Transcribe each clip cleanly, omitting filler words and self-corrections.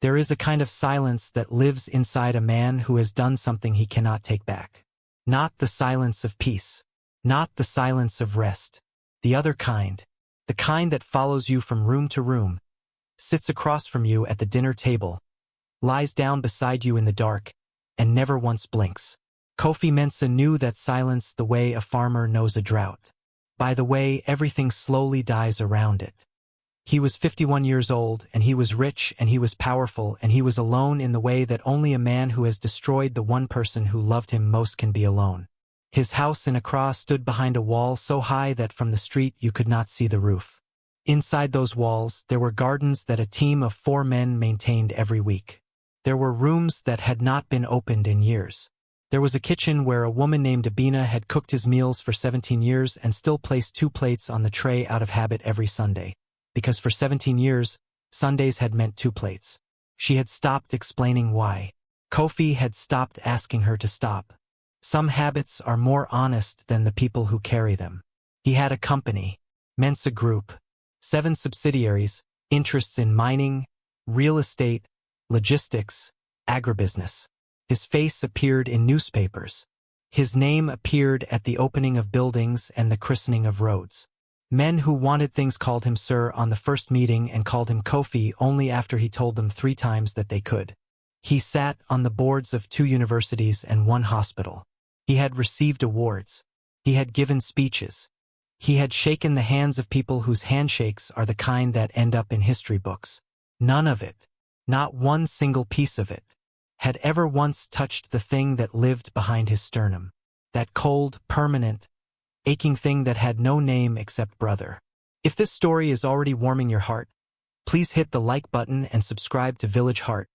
There is a kind of silence that lives inside a man who has done something he cannot take back. Not the silence of peace. Not the silence of rest. The other kind. The kind that follows you from room to room, sits across from you at the dinner table, lies down beside you in the dark, and never once blinks. Kofi Mensah knew that silence the way a farmer knows a drought. By the way everything slowly dies around it. He was 51 years old, and he was rich, and he was powerful, and he was alone in the way that only a man who has destroyed the one person who loved him most can be alone. His house in Akua stood behind a wall so high that from the street you could not see the roof. Inside those walls, there were gardens that a team of 4 men maintained every week. There were rooms that had not been opened in years. There was a kitchen where a woman named Abina had cooked his meals for 17 years and still placed 2 plates on the tray out of habit every Sunday. Because for 17 years, Sundays had meant 2 plates. She had stopped explaining why. Kofi had stopped asking her to stop. Some habits are more honest than the people who carry them. He had a company, Mensah Group, 7 subsidiaries, interests in mining, real estate, logistics, agribusiness. His face appeared in newspapers. His name appeared at the opening of buildings and the christening of roads. Men who wanted things called him Sir on the first meeting and called him Kofi only after he told them 3 times that they could. He sat on the boards of 2 universities and 1 hospital. He had received awards. He had given speeches. He had shaken the hands of people whose handshakes are the kind that end up in history books. None of it, not one single piece of it, had ever once touched the thing that lived behind his sternum. That cold, permanent, aching thing that had no name except brother. If this story is already warming your heart, please hit the like button and subscribe to Village Heart,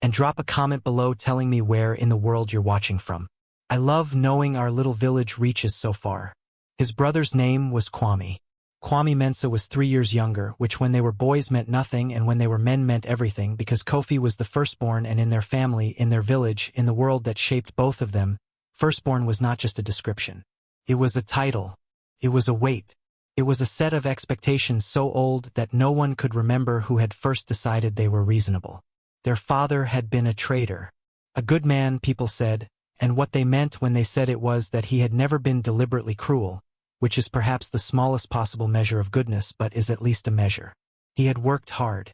and drop a comment below telling me where in the world you're watching from. I love knowing our little village reaches so far. His brother's name was Kwame. Kwame Mensah was 3 years younger, which when they were boys meant nothing and when they were men meant everything, because Kofi was the firstborn, and in their family, in their village, in the world that shaped both of them, firstborn was not just a description. It was a title. It was a weight. It was a set of expectations so old that no one could remember who had first decided they were reasonable. Their father had been a traitor. A good man, people said, and what they meant when they said it was that he had never been deliberately cruel, which is perhaps the smallest possible measure of goodness but is at least a measure. He had worked hard.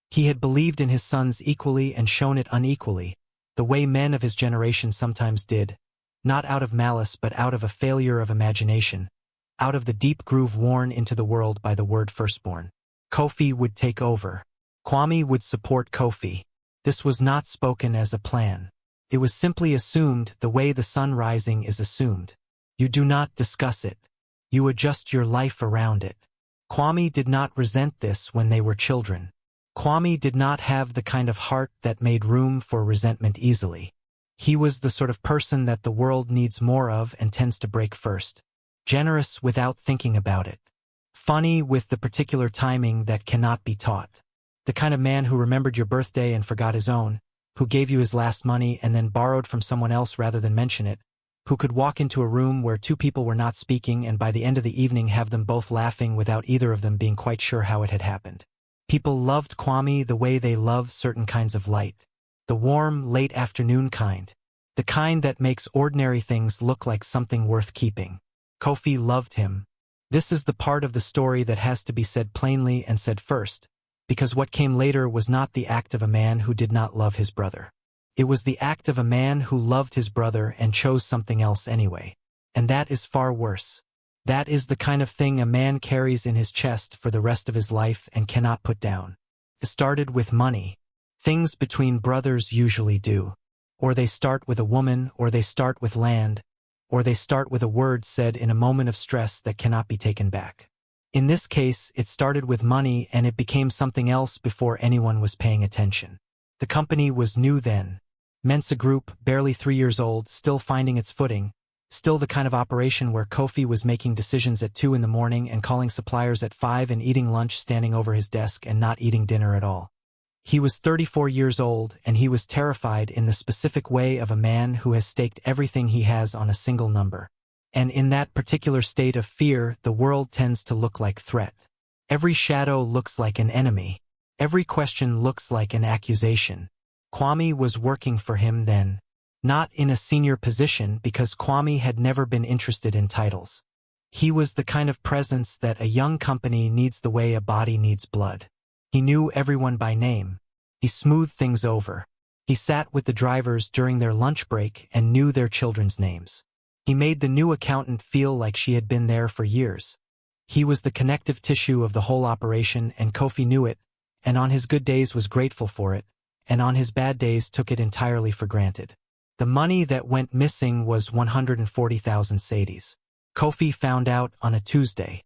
He had believed in his sons equally and shown it unequally, the way men of his generation sometimes did, not out of malice but out of a failure of imagination, out of the deep groove worn into the world by the word firstborn. Kofi would take over. Kwame would support Kofi. This was not spoken as a plan. It was simply assumed the way the sun rising is assumed. You do not discuss it. You adjust your life around it. Kwame did not resent this when they were children. Kwame did not have the kind of heart that made room for resentment easily. He was the sort of person that the world needs more of and tends to break first. Generous without thinking about it. Funny with the particular timing that cannot be taught. The kind of man who remembered your birthday and forgot his own, who gave you his last money and then borrowed from someone else rather than mention it, who could walk into a room where 2 people were not speaking and by the end of the evening have them both laughing without either of them being quite sure how it had happened. People loved Kwame the way they love certain kinds of light. The warm, late afternoon kind. The kind that makes ordinary things look like something worth keeping. Kofi loved him. This is the part of the story that has to be said plainly and said first, because what came later was not the act of a man who did not love his brother. It was the act of a man who loved his brother and chose something else anyway. And that is far worse. That is the kind of thing a man carries in his chest for the rest of his life and cannot put down. It started with money. Things between brothers usually do. Or they start with a woman, or they start with land, or they start with a word said in a moment of stress that cannot be taken back. In this case, it started with money and it became something else before anyone was paying attention. The company was new then. Mensah Group, barely 3 years old, still finding its footing, still the kind of operation where Kofi was making decisions at 2 in the morning and calling suppliers at 5 and eating lunch standing over his desk and not eating dinner at all. He was 34 years old and he was terrified in the specific way of a man who has staked everything he has on a single number. And in that particular state of fear, the world tends to look like threat. Every shadow looks like an enemy. Every question looks like an accusation. Kwame was working for him then. Not in a senior position because Kwame had never been interested in titles. He was the kind of presence that a young company needs the way a body needs blood. He knew everyone by name. He smoothed things over. He sat with the drivers during their lunch break and knew their children's names. He made the new accountant feel like she had been there for years. He was the connective tissue of the whole operation, and Kofi knew it, and on his good days was grateful for it, and on his bad days took it entirely for granted. The money that went missing was 140,000 Cedis. Kofi found out on a Tuesday.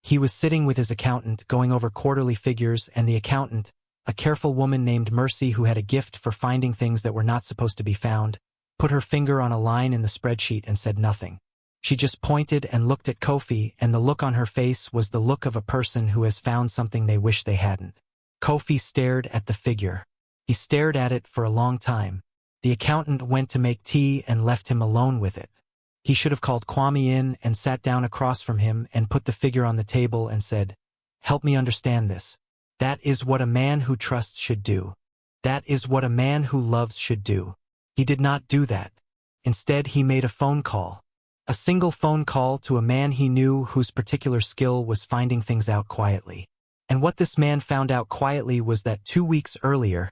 He was sitting with his accountant going over quarterly figures, and the accountant, a careful woman named Mercy who had a gift for finding things that were not supposed to be found, put her finger on a line in the spreadsheet and said nothing. She just pointed and looked at Kofi, and the look on her face was the look of a person who has found something they wish they hadn't. Kofi stared at the figure. He stared at it for a long time. The accountant went to make tea and left him alone with it. He should have called Kwame in and sat down across from him and put the figure on the table and said, "Help me understand this. That is what a man who trusts should do. That is what a man who loves should do." He did not do that. Instead, he made a phone call. A single phone call to a man he knew whose particular skill was finding things out quietly. And what this man found out quietly was that 2 weeks earlier,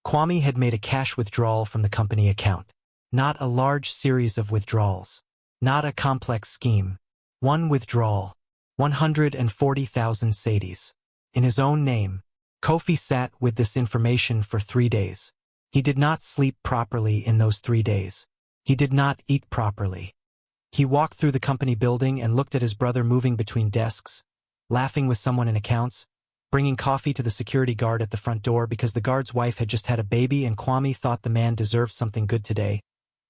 Kwame had made a cash withdrawal from the company account. Not a large series of withdrawals. Not a complex scheme. One withdrawal. 140,000 Cedis. In his own name. Kofi sat with this information for 3 days. He did not sleep properly in those 3 days. He did not eat properly. He walked through the company building and looked at his brother moving between desks, laughing with someone in accounts, bringing coffee to the security guard at the front door because the guard's wife had just had a baby and Kwame thought the man deserved something good today.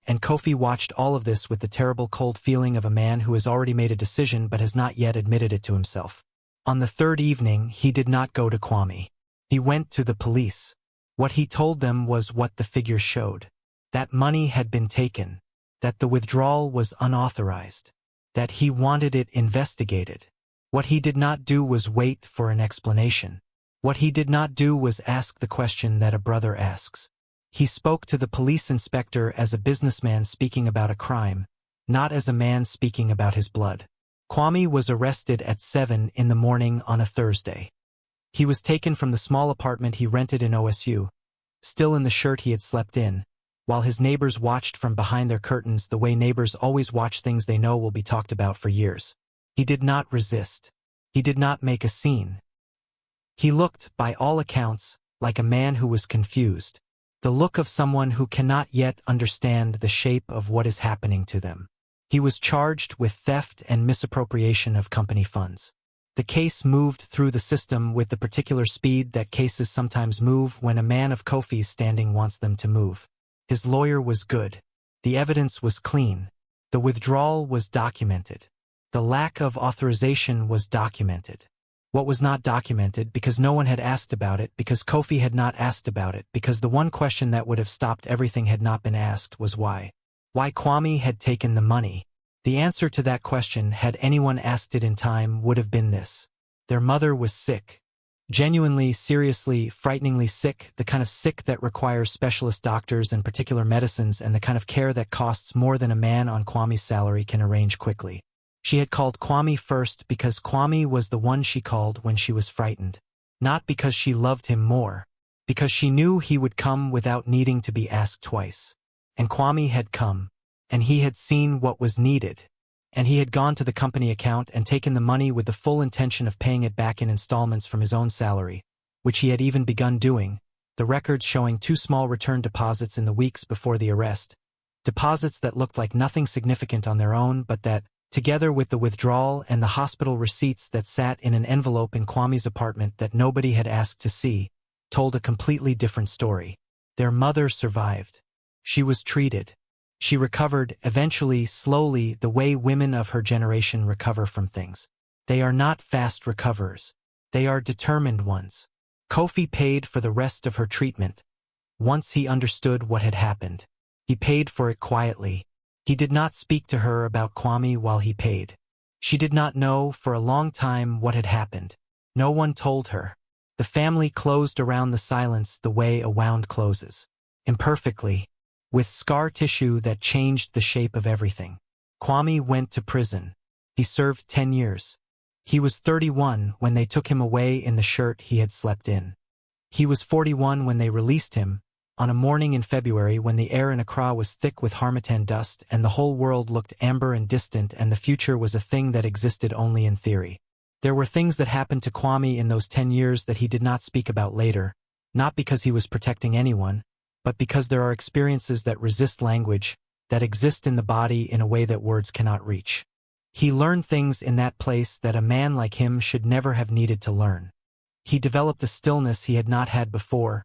And Kofi watched all of this with the terrible cold feeling of a man who has already made a decision but has not yet admitted it to himself. On the third evening, he did not go to Kwame. He went to the police. What he told them was what the figures showed. That money had been taken. That the withdrawal was unauthorized. That he wanted it investigated. What he did not do was wait for an explanation. What he did not do was ask the question that a brother asks. He spoke to the police inspector as a businessman speaking about a crime, not as a man speaking about his blood. Kwame was arrested at 7 in the morning on a Thursday. He was taken from the small apartment he rented in OSU, still in the shirt he had slept in, while his neighbors watched from behind their curtains the way neighbors always watch things they know will be talked about for years. He did not resist. He did not make a scene. He looked, by all accounts, like a man who was confused. The look of someone who cannot yet understand the shape of what is happening to them. He was charged with theft and misappropriation of company funds. The case moved through the system with the particular speed that cases sometimes move when a man of Kofi's standing wants them to move. His lawyer was good. The evidence was clean. The withdrawal was documented. The lack of authorization was documented. What was not documented because no one had asked about it, because Kofi had not asked about it, because the one question that would have stopped everything had not been asked was why. Why Kwame had taken the money. The answer to that question, had anyone asked it in time, would have been this. Their mother was sick. Genuinely, seriously, frighteningly sick, the kind of sick that requires specialist doctors and particular medicines and the kind of care that costs more than a man on Kwame's salary can arrange quickly. She had called Kwame first because Kwame was the one she called when she was frightened. Not because she loved him more. Because she knew he would come without needing to be asked twice. And Kwame had come. And he had seen what was needed. And he had gone to the company account and taken the money with the full intention of paying it back in installments from his own salary, which he had even begun doing, the records showing 2 small return deposits in the weeks before the arrest. Deposits that looked like nothing significant on their own, but that, together with the withdrawal and the hospital receipts that sat in an envelope in Kwame's apartment that nobody had asked to see, told a completely different story. Their mother survived. She was treated. She recovered, eventually, slowly, the way women of her generation recover from things. They are not fast recoverers. They are determined ones. Kofi paid for the rest of her treatment. Once he understood what had happened. He paid for it quietly. He did not speak to her about Kwame while he paid. She did not know for a long time what had happened. No one told her. The The family closed around the silence the way a wound closes. Imperfectly, with scar tissue that changed the shape of everything. Kwame went to prison. He served 10 years. He was 31 when they took him away in the shirt he had slept in. He was 41 when they released him, on a morning in February when the air in Akua was thick with harmattan dust and the whole world looked amber and distant and the future was a thing that existed only in theory. There were things that happened to Kwame in those 10 years that he did not speak about later, not because he was protecting anyone, but because there are experiences that resist language, that exist in the body in a way that words cannot reach. He learned things in that place that a man like him should never have needed to learn. He developed a stillness he had not had before,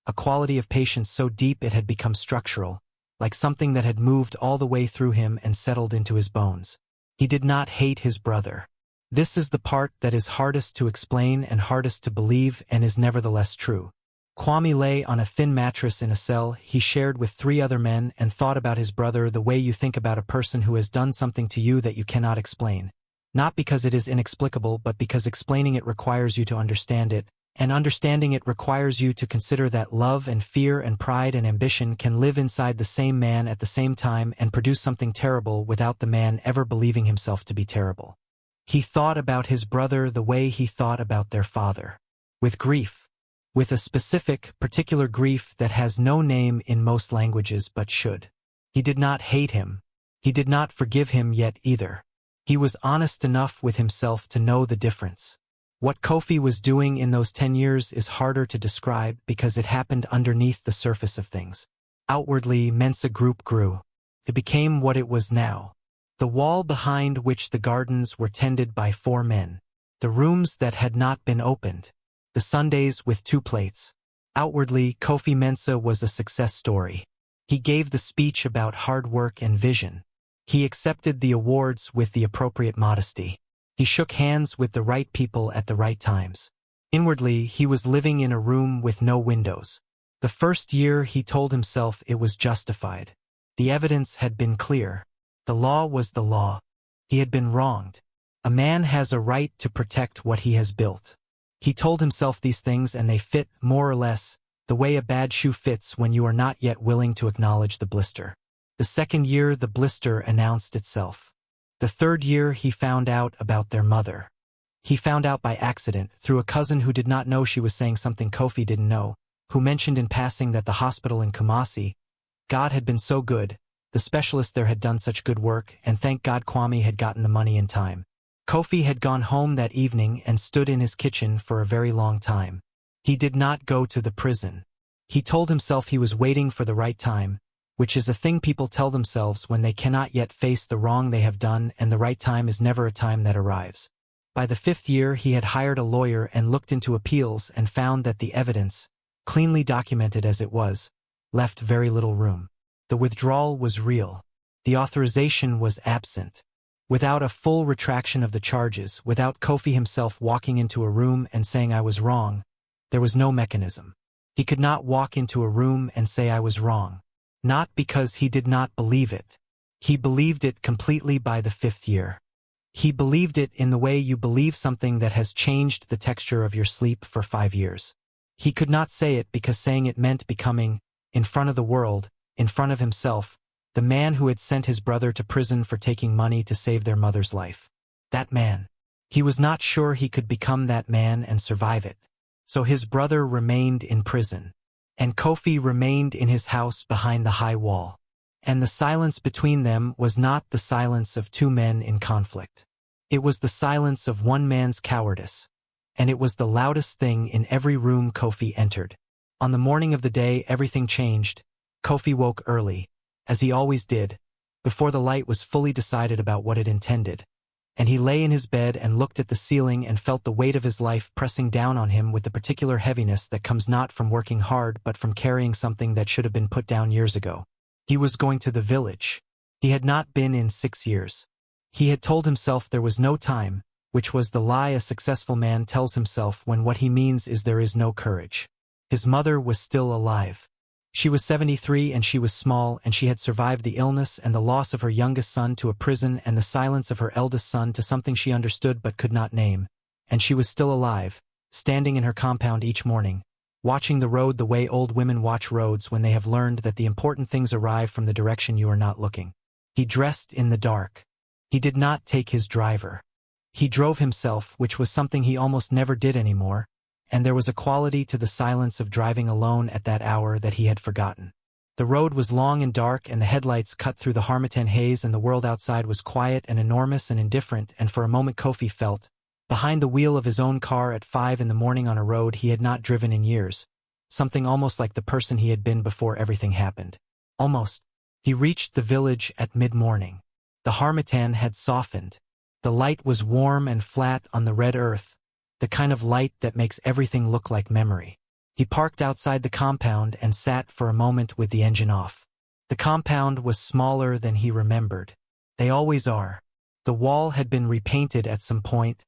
a quality of patience so deep it had become structural, like something that had moved all the way through him and settled into his bones. He did not hate his brother. This is the part that is hardest to explain and hardest to believe and is nevertheless true. Kwame lay on a thin mattress in a cell he shared with 3 other men and thought about his brother the way you think about a person who has done something to you that you cannot explain. Not because it is inexplicable, but because explaining it requires you to understand it, and understanding it requires you to consider that love and fear and pride and ambition can live inside the same man at the same time and produce something terrible without the man ever believing himself to be terrible. He thought about his brother the way he thought about their father. With grief. With a specific, particular grief that has no name in most languages but should. He did not hate him. He did not forgive him yet either. He was honest enough with himself to know the difference. What Kofi was doing in those 10 years is harder to describe because it happened underneath the surface of things. Outwardly, Mensah Group grew. It became what it was now. The wall behind which the gardens were tended by 4 men. The rooms that had not been opened. The Sundays with 2 plates. Outwardly, Kofi Mensah was a success story. He gave the speech about hard work and vision. He accepted the awards with the appropriate modesty. He shook hands with the right people at the right times. Inwardly, he was living in a room with no windows. The first year he told himself it was justified. The evidence had been clear. The law was the law. He had been wronged. A man has a right to protect what he has built. He told himself these things and they fit, more or less, the way a bad shoe fits when you are not yet willing to acknowledge the blister. The second year the blister announced itself. The third year he found out about their mother. He found out by accident, through a cousin who did not know she was saying something Kofi didn't know, who mentioned in passing that the hospital in Kumasi, God had been so good, the specialist there had done such good work, and thank God Kwame had gotten the money in time. Kofi had gone home that evening and stood in his kitchen for a very long time. He did not go to the prison. He told himself he was waiting for the right time, which is a thing people tell themselves when they cannot yet face the wrong they have done, and the right time is never a time that arrives. By the 5th year he had hired a lawyer and looked into appeals and found that the evidence, cleanly documented as it was, left very little room. The withdrawal was real. The authorization was absent. Without a full retraction of the charges, without Kofi himself walking into a room and saying I was wrong, there was no mechanism. He could not walk into a room and say I was wrong. Not because he did not believe it. He believed it completely by the 5th year. He believed it in the way you believe something that has changed the texture of your sleep for 5 years. He could not say it because saying it meant becoming, in front of the world, in front of himself, the man who had sent his brother to prison for taking money to save their mother's life. That man. He was not sure he could become that man and survive it. So his brother remained in prison. And Kofi remained in his house behind the high wall. And the silence between them was not the silence of 2 men in conflict. It was the silence of one man's cowardice. And it was the loudest thing in every room Kofi entered. On the morning of the day everything changed, Kofi woke early, as he always did, before the light was fully decided about what it intended. And he lay in his bed and looked at the ceiling and felt the weight of his life pressing down on him with the particular heaviness that comes not from working hard but from carrying something that should have been put down years ago. He was going to the village. He had not been in 6 years. He had told himself there was no time, which was the lie a successful man tells himself when what he means is there is no courage. His mother was still alive. She was 73 and she was small, and she had survived the illness and the loss of her youngest son to a prison and the silence of her eldest son to something she understood but could not name. And she was still alive, standing in her compound each morning, watching the road the way old women watch roads when they have learned that the important things arrive from the direction you are not looking. He dressed in the dark. He did not take his driver. He drove himself, which was something he almost never did anymore, and there was a quality to the silence of driving alone at that hour that he had forgotten. The road was long and dark, and the headlights cut through the Harmattan haze, and the world outside was quiet and enormous and indifferent, and for a moment Kofi felt, behind the wheel of his own car at 5 in the morning on a road he had not driven in years, something almost like the person he had been before everything happened. Almost. He reached the village at mid-morning. The Harmattan had softened. The light was warm and flat on the red earth, the kind of light that makes everything look like memory. He parked outside the compound and sat for a moment with the engine off. The compound was smaller than he remembered. They always are. The wall had been repainted at some point,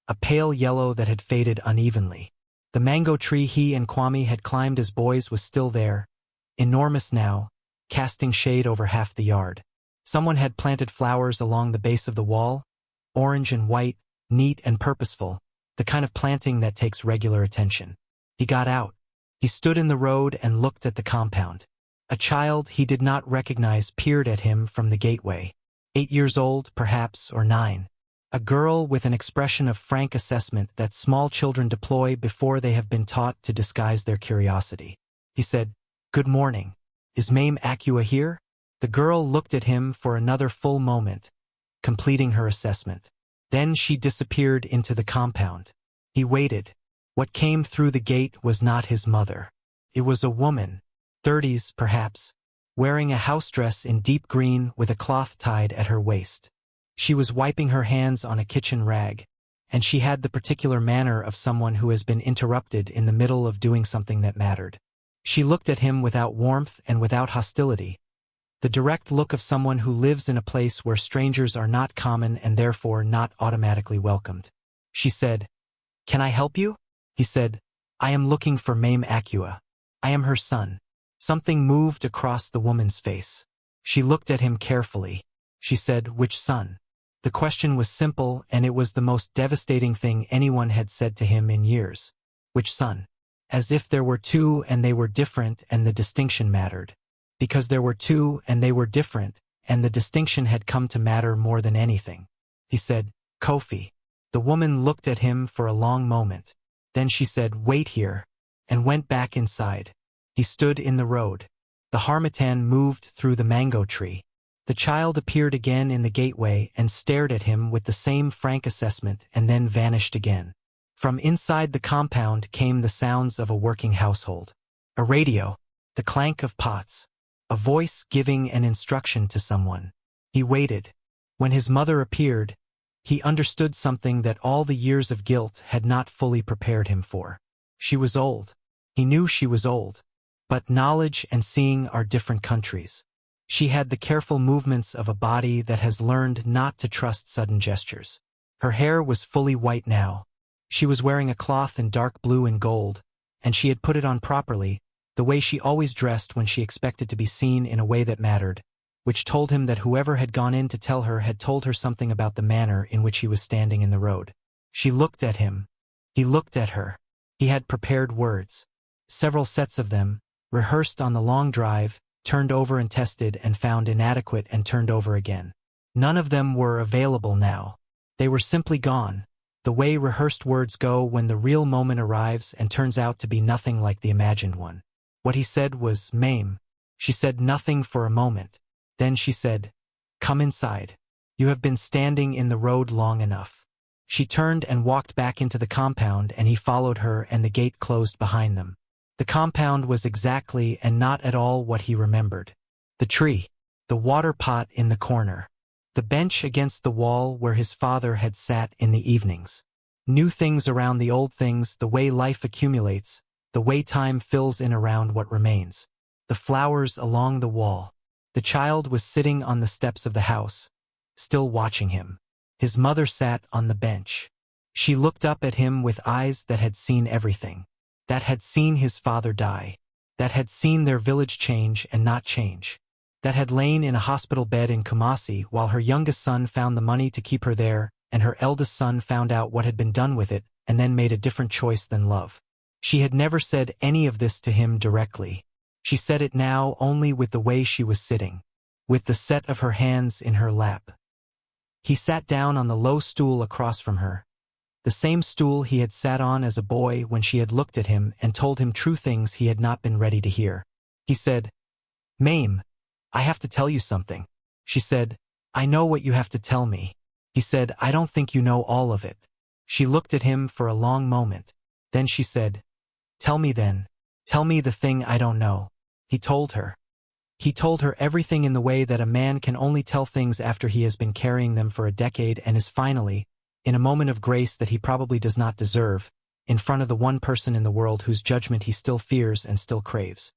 a pale yellow that had faded unevenly. The mango tree he and Kwame had climbed as boys was still there, enormous now, casting shade over half the yard. Someone had planted flowers along the base of the wall, orange and white, neat and purposeful, the kind of planting that takes regular attention. He got out. He stood in the road and looked at the compound. A child he did not recognize peered at him from the gateway. 8 years old, perhaps, or 9. A girl with an expression of frank assessment that small children deploy before they have been taught to disguise their curiosity. He said, "Good morning. Is Maame Akua here?" The girl looked at him for another full moment, completing her assessment. Then she disappeared into the compound. He waited. What came through the gate was not his mother. It was a woman, 30s perhaps, wearing a house dress in deep green with a cloth tied at her waist. She was wiping her hands on a kitchen rag, and she had the particular manner of someone who has been interrupted in the middle of doing something that mattered. She looked at him without warmth and without hostility, the direct look of someone who lives in a place where strangers are not common and therefore not automatically welcomed. She said, "Can I help you?" He said, "I am looking for Maame Akua. I am her son." Something moved across the woman's face. She looked at him carefully. She said, "Which son?" The question was simple, and it was the most devastating thing anyone had said to him in years. Which son? As if there were two and they were different and the distinction mattered. Because there were two and they were different, and the distinction had come to matter more than anything. He said, "Kofi." The woman looked at him for a long moment. Then she said, "Wait here," and went back inside. He stood in the road. The Harmattan moved through the mango tree. The child appeared again in the gateway and stared at him with the same frank assessment and then vanished again. From inside the compound came the sounds of a working household. A radio, the clank of pots, a voice giving an instruction to someone. He waited. When his mother appeared, he understood something that all the years of guilt had not fully prepared him for. She was old. He knew she was old. But knowledge and seeing are different countries. She had the careful movements of a body that has learned not to trust sudden gestures. Her hair was fully white now. She was wearing a cloth in dark blue and gold, and she had put it on properly, the way she always dressed when she expected to be seen in a way that mattered, which told him that whoever had gone in to tell her had told her something about the manner in which he was standing in the road. She looked at him. He looked at her. He had prepared words. Several sets of them, rehearsed on the long drive, turned over and tested and found inadequate and turned over again. None of them were available now. They were simply gone, the way rehearsed words go when the real moment arrives and turns out to be nothing like the imagined one. What he said was, "Maame." She said nothing for a moment. Then she said, "Come inside. You have been standing in the road long enough." She turned and walked back into the compound, and he followed her, and the gate closed behind them. The compound was exactly and not at all what he remembered. The tree, the water pot in the corner, the bench against the wall where his father had sat in the evenings. New things around the old things, the way life accumulates, the way time fills in around what remains. The flowers along the wall. The child was sitting on the steps of the house, still watching him. His mother sat on the bench. She looked up at him with eyes that had seen everything. That had seen his father die, that had seen their village change and not change, that had lain in a hospital bed in Kumasi while her youngest son found the money to keep her there and her eldest son found out what had been done with it, and then made a different choice than love. She had never said any of this to him directly. She said it now only with the way she was sitting, with the set of her hands in her lap. He sat down on the low stool across from her, the same stool he had sat on as a boy when she had looked at him and told him true things he had not been ready to hear. He said, "Mame, I have to tell you something." She said, "I know what you have to tell me." He said, "I don't think you know all of it." She looked at him for a long moment. Then she said, "Tell me then. Tell me the thing I don't know." He told her. He told her everything in the way that a man can only tell things after he has been carrying them for a decade and is finally, in a moment of grace that he probably does not deserve, in front of the one person in the world whose judgment he still fears and still craves.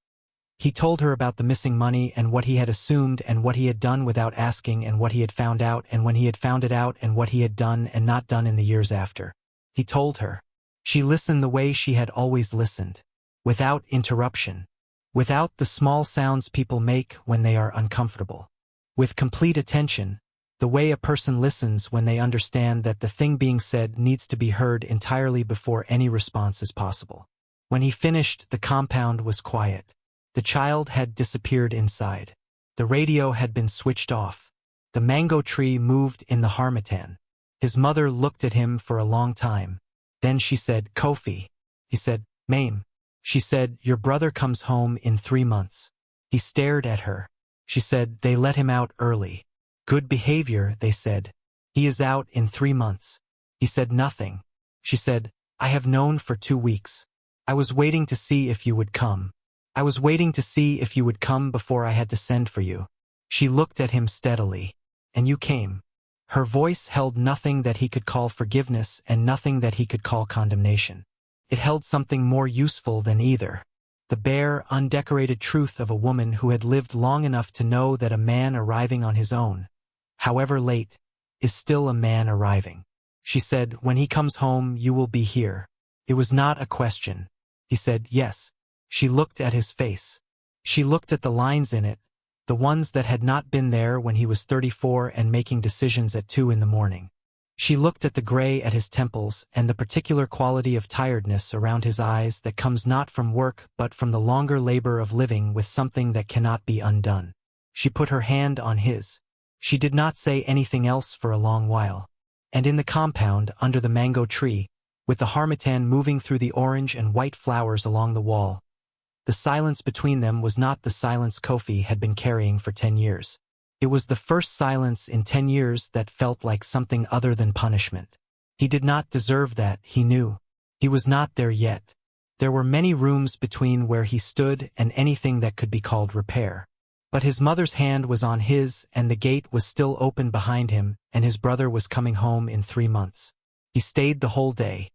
He told her about the missing money and what he had assumed and what he had done without asking and what he had found out and when he had found it out and what he had done and not done in the years after. He told her. She listened the way she had always listened, without interruption, without the small sounds people make when they are uncomfortable, with complete attention, the way a person listens when they understand that the thing being said needs to be heard entirely before any response is possible. When he finished, the compound was quiet. The child had disappeared inside. The radio had been switched off. The mango tree moved in the harmattan. His mother looked at him for a long time. Then she said, "Kofi." He said, "Mame." She said, "Your brother comes home in 3 months." He stared at her. She said, "They let him out early. Good behavior," they said. "He is out in 3 months." He said nothing. She said, "I have known for 2 weeks. I was waiting to see if you would come. I was waiting to see if you would come before I had to send for you." She looked at him steadily. "And you came." Her voice held nothing that he could call forgiveness and nothing that he could call condemnation. It held something more useful than either. The bare, undecorated truth of a woman who had lived long enough to know that a man arriving on his own, however late, is still a man arriving. She said, "When he comes home, you will be here." It was not a question. He said, "Yes." She looked at his face. She looked at the lines in it, the ones that had not been there when he was 34 and making decisions at 2 in the morning. She looked at the gray at his temples and the particular quality of tiredness around his eyes that comes not from work but from the longer labor of living with something that cannot be undone. She put her hand on his. She did not say anything else for a long while. And in the compound, under the mango tree, with the harmattan moving through the orange and white flowers along the wall, the silence between them was not the silence Kofi had been carrying for 10 years. It was the first silence in 10 years that felt like something other than punishment. He did not deserve that, he knew. He was not there yet. There were many rooms between where he stood and anything that could be called repair. But his mother's hand was on his and the gate was still open behind him and his brother was coming home in 3 months. He stayed the whole day.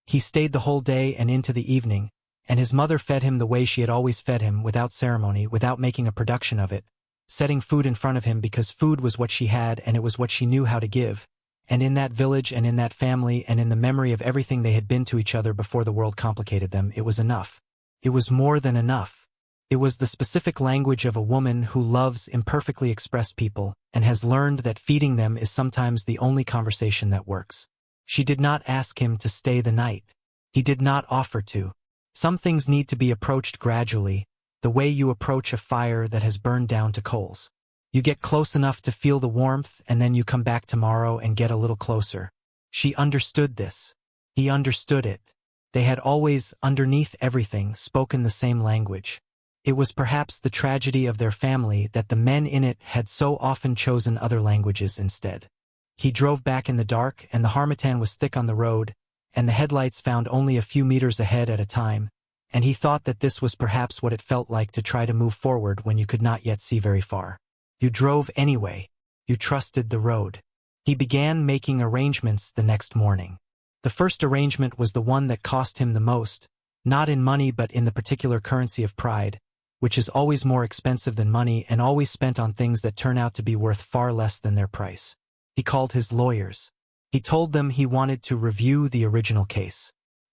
He stayed the whole day and into the evening, and his mother fed him the way she had always fed him, without ceremony, without making a production of it, setting food in front of him because food was what she had and it was what she knew how to give. And in that village and in that family and in the memory of everything they had been to each other before the world complicated them, it was enough. It was more than enough. It was the specific language of a woman who loves imperfectly expressed people and has learned that feeding them is sometimes the only conversation that works. She did not ask him to stay the night. He did not offer to. Some things need to be approached gradually, the way you approach a fire that has burned down to coals. You get close enough to feel the warmth and then you come back tomorrow and get a little closer. She understood this. He understood it. They had always, underneath everything, spoken the same language. It was perhaps the tragedy of their family that the men in it had so often chosen other languages instead. He drove back in the dark and the harmattan was thick on the road, and the headlights found only a few meters ahead at a time, and he thought that this was perhaps what it felt like to try to move forward when you could not yet see very far. You drove anyway. You trusted the road. He began making arrangements the next morning. The first arrangement was the one that cost him the most, not in money but in the particular currency of pride, which is always more expensive than money and always spent on things that turn out to be worth far less than their price. He called his lawyers. He told them he wanted to review the original case.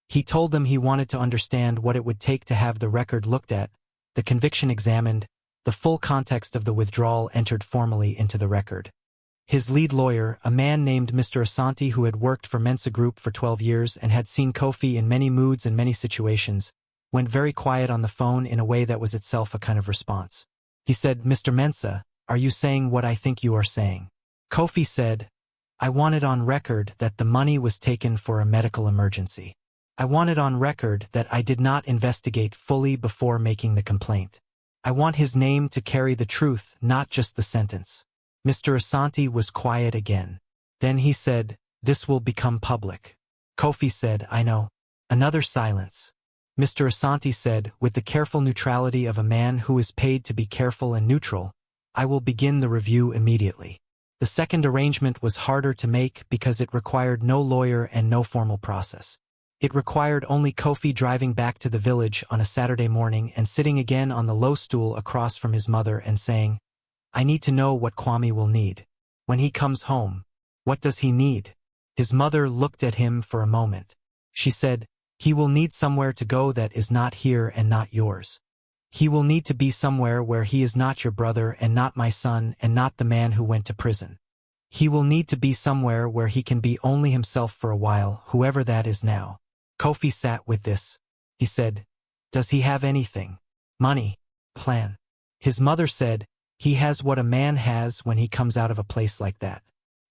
He told them he wanted to understand what it would take to have the record looked at, the conviction examined, the full context of the withdrawal entered formally into the record. His lead lawyer, a man named Mr. Asante who had worked for Mensah Group for 12 years and had seen Kofi in many moods and many situations, went very quiet on the phone in a way that was itself a kind of response. He said, "Mr. Mensah, are you saying what I think you are saying?" Kofi said, "I want it on record that the money was taken for a medical emergency. I want it on record that I did not investigate fully before making the complaint. I want his name to carry the truth, not just the sentence." Mr. Asante was quiet again. Then he said, "This will become public." Kofi said, "I know." Another silence. Mr. Asante said, with the careful neutrality of a man who is paid to be careful and neutral, "I will begin the review immediately." The second arrangement was harder to make because it required no lawyer and no formal process. It required only Kofi driving back to the village on a Saturday morning and sitting again on the low stool across from his mother and saying, "I need to know what Kwame will need. When he comes home, what does he need?" His mother looked at him for a moment. She said, "He will need somewhere to go that is not here and not yours. He will need to be somewhere where he is not your brother and not my son and not the man who went to prison. He will need to be somewhere where he can be only himself for a while, whoever that is now." Kofi sat with this. He said, "Does he have anything? Money? Plan?" His mother said, "He has what a man has when he comes out of a place like that.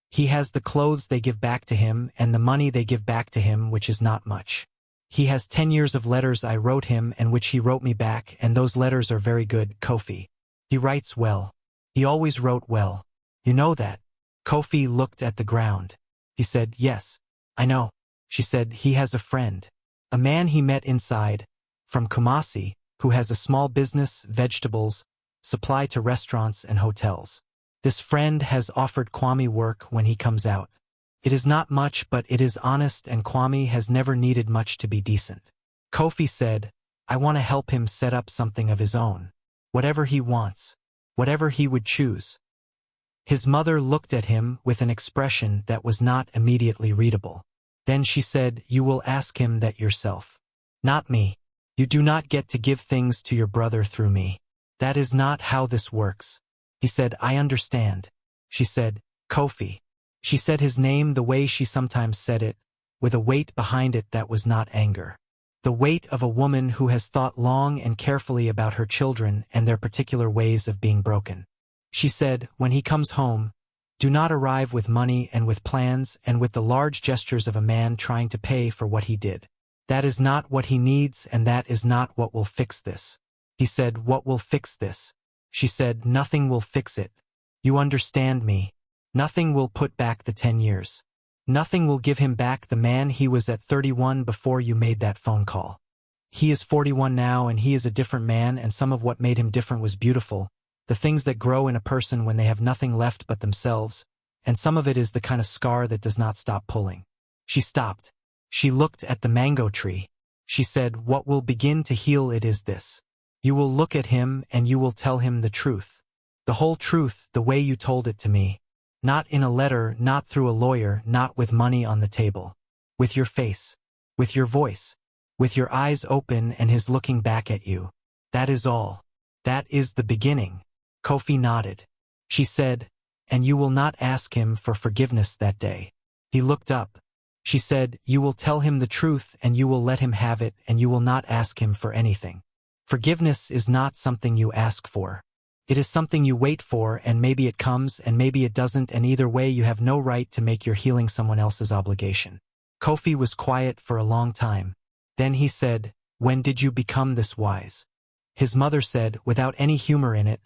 He has the clothes they give back to him and the money they give back to him, which is not much. He has 10 years of letters I wrote him and which he wrote me back, and those letters are very good, Kofi. He writes well. He always wrote well. You know that." Kofi looked at the ground. He said, "Yes, I know." She said, "He has a friend. A man he met inside, from Kumasi, who has a small business, vegetables, supply to restaurants and hotels. This friend has offered Kwame work when he comes out. It is not much, but it is honest, and Kwame has never needed much to be decent." Kofi said, "I want to help him set up something of his own. Whatever he wants. Whatever he would choose." His mother looked at him with an expression that was not immediately readable. Then she said, "You will ask him that yourself. Not me. You do not get to give things to your brother through me. That is not how this works." He said, "I understand." She said, "Kofi." She said his name the way she sometimes said it, with a weight behind it that was not anger. The weight of a woman who has thought long and carefully about her children and their particular ways of being broken. She said, "When he comes home, do not arrive with money and with plans and with the large gestures of a man trying to pay for what he did. That is not what he needs, and that is not what will fix this." He said, "What will fix this?" She said, "Nothing will fix it. You understand me. Nothing will put back the 10 years. Nothing will give him back the man he was at 31 before you made that phone call. He is 41 now and he is a different man, and some of what made him different was beautiful, the things that grow in a person when they have nothing left but themselves, and some of it is the kind of scar that does not stop pulling." She stopped. She looked at the mango tree. She said, "What will begin to heal it is this. You will look at him and you will tell him the truth. The whole truth, the way you told it to me. Not in a letter, not through a lawyer, not with money on the table. With your face. With your voice. With your eyes open and his looking back at you. That is all. That is the beginning." Kofi nodded. She said, "And you will not ask him for forgiveness that day." He looked up. She said, "You will tell him the truth and you will let him have it, and you will not ask him for anything. Forgiveness is not something you ask for. It is something you wait for, and maybe it comes and maybe it doesn't, and either way you have no right to make your healing someone else's obligation." Kofi was quiet for a long time. Then he said, "When did you become this wise?" His mother said, without any humor in it,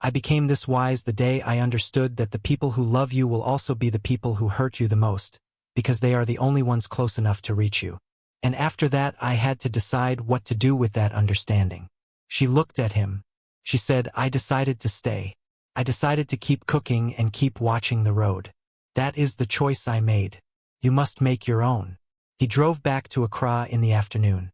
"I became this wise the day I understood that the people who love you will also be the people who hurt you the most, because they are the only ones close enough to reach you. And after that I had to decide what to do with that understanding." She looked at him. She said, "I decided to stay. I decided to keep cooking and keep watching the road. That is the choice I made. You must make your own." He drove back to Akua in the afternoon.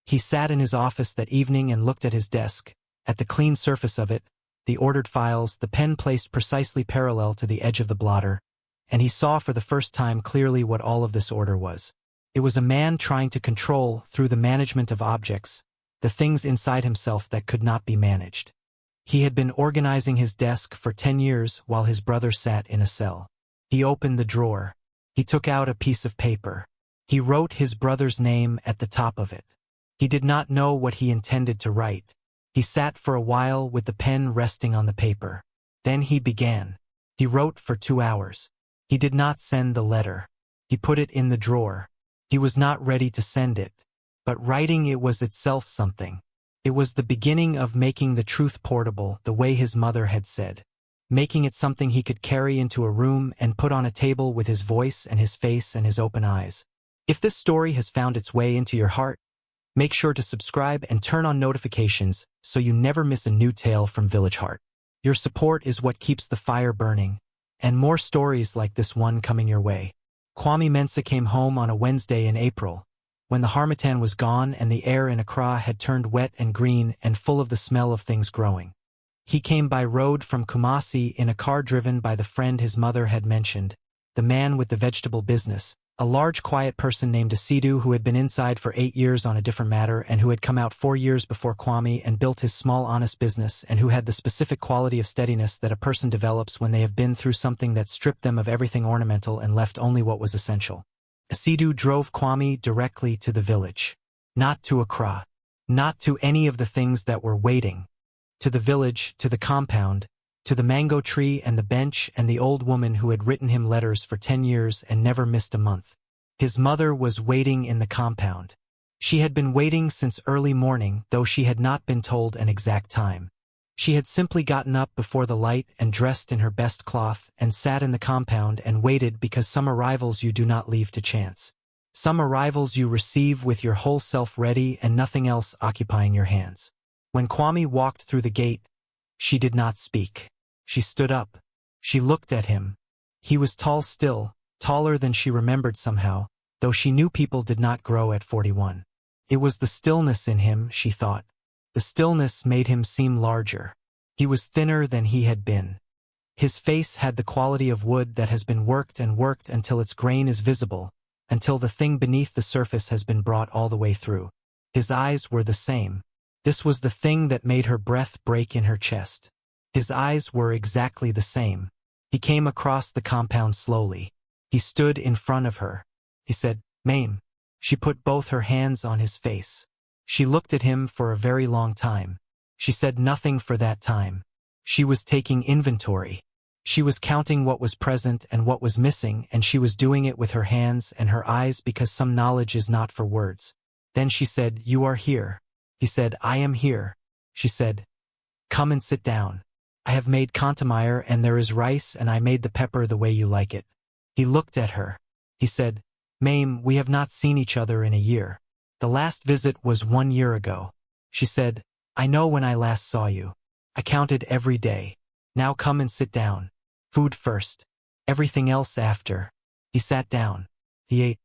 He sat in his office that evening and looked at his desk, at the clean surface of it, the ordered files, the pen placed precisely parallel to the edge of the blotter, and he saw for the first time clearly what all of this order was. It was a man trying to control, through the management of objects, the things inside himself that could not be managed. He had been organizing his desk for 10 years while his brother sat in a cell. He opened the drawer. He took out a piece of paper. He wrote his brother's name at the top of it. He did not know what he intended to write. He sat for a while with the pen resting on the paper. Then he began. He wrote for 2 hours. He did not send the letter. He put it in the drawer. He was not ready to send it. But writing it was itself something. It was the beginning of making the truth portable, the way his mother had said. Making it something he could carry into a room and put on a table with his voice and his face and his open eyes. If this story has found its way into your heart, make sure to subscribe and turn on notifications so you never miss a new tale from Village Heart. Your support is what keeps the fire burning, and more stories like this one coming your way. Kwame Mensah came home on a Wednesday in April, when the harmattan was gone and the air in Akua had turned wet and green and full of the smell of things growing. He came by road from Kumasi in a car driven by the friend his mother had mentioned, the man with the vegetable business, a large quiet person named Cedis who had been inside for 8 years on a different matter and who had come out 4 years before Kwame and built his small honest business and who had the specific quality of steadiness that a person develops when they have been through something that stripped them of everything ornamental and left only what was essential. Cedis drove Kwame directly to the village. Not to Akua. Not to any of the things that were waiting. To the village, to the compound, to the mango tree and the bench and the old woman who had written him letters for 10 years and never missed a month. His mother was waiting in the compound. She had been waiting since early morning, though she had not been told an exact time. She had simply gotten up before the light and dressed in her best cloth and sat in the compound and waited because some arrivals you do not leave to chance. Some arrivals you receive with your whole self ready and nothing else occupying your hands. When Kwame walked through the gate, she did not speak. She stood up. She looked at him. He was tall still, taller than she remembered somehow, though she knew people did not grow at 41. It was the stillness in him, she thought. The stillness made him seem larger. He was thinner than he had been. His face had the quality of wood that has been worked and worked until its grain is visible, until the thing beneath the surface has been brought all the way through. His eyes were the same. This was the thing that made her breath break in her chest. His eyes were exactly the same. He came across the compound slowly. He stood in front of her. He said, "Maame." She put both her hands on his face. She looked at him for a very long time. She said nothing for that time. She was taking inventory. She was counting what was present and what was missing, and she was doing it with her hands and her eyes because some knowledge is not for words. Then she said, "You are here." He said, "I am here." She said, "Come and sit down. I have made kontamire and there is rice and I made the pepper the way you like it." He looked at her. He said, "Maame, we have not seen each other in a year. The last visit was 1 year ago." She said, "I know when I last saw you. I counted every day. Now come and sit down. Food first. Everything else after." He sat down. He ate.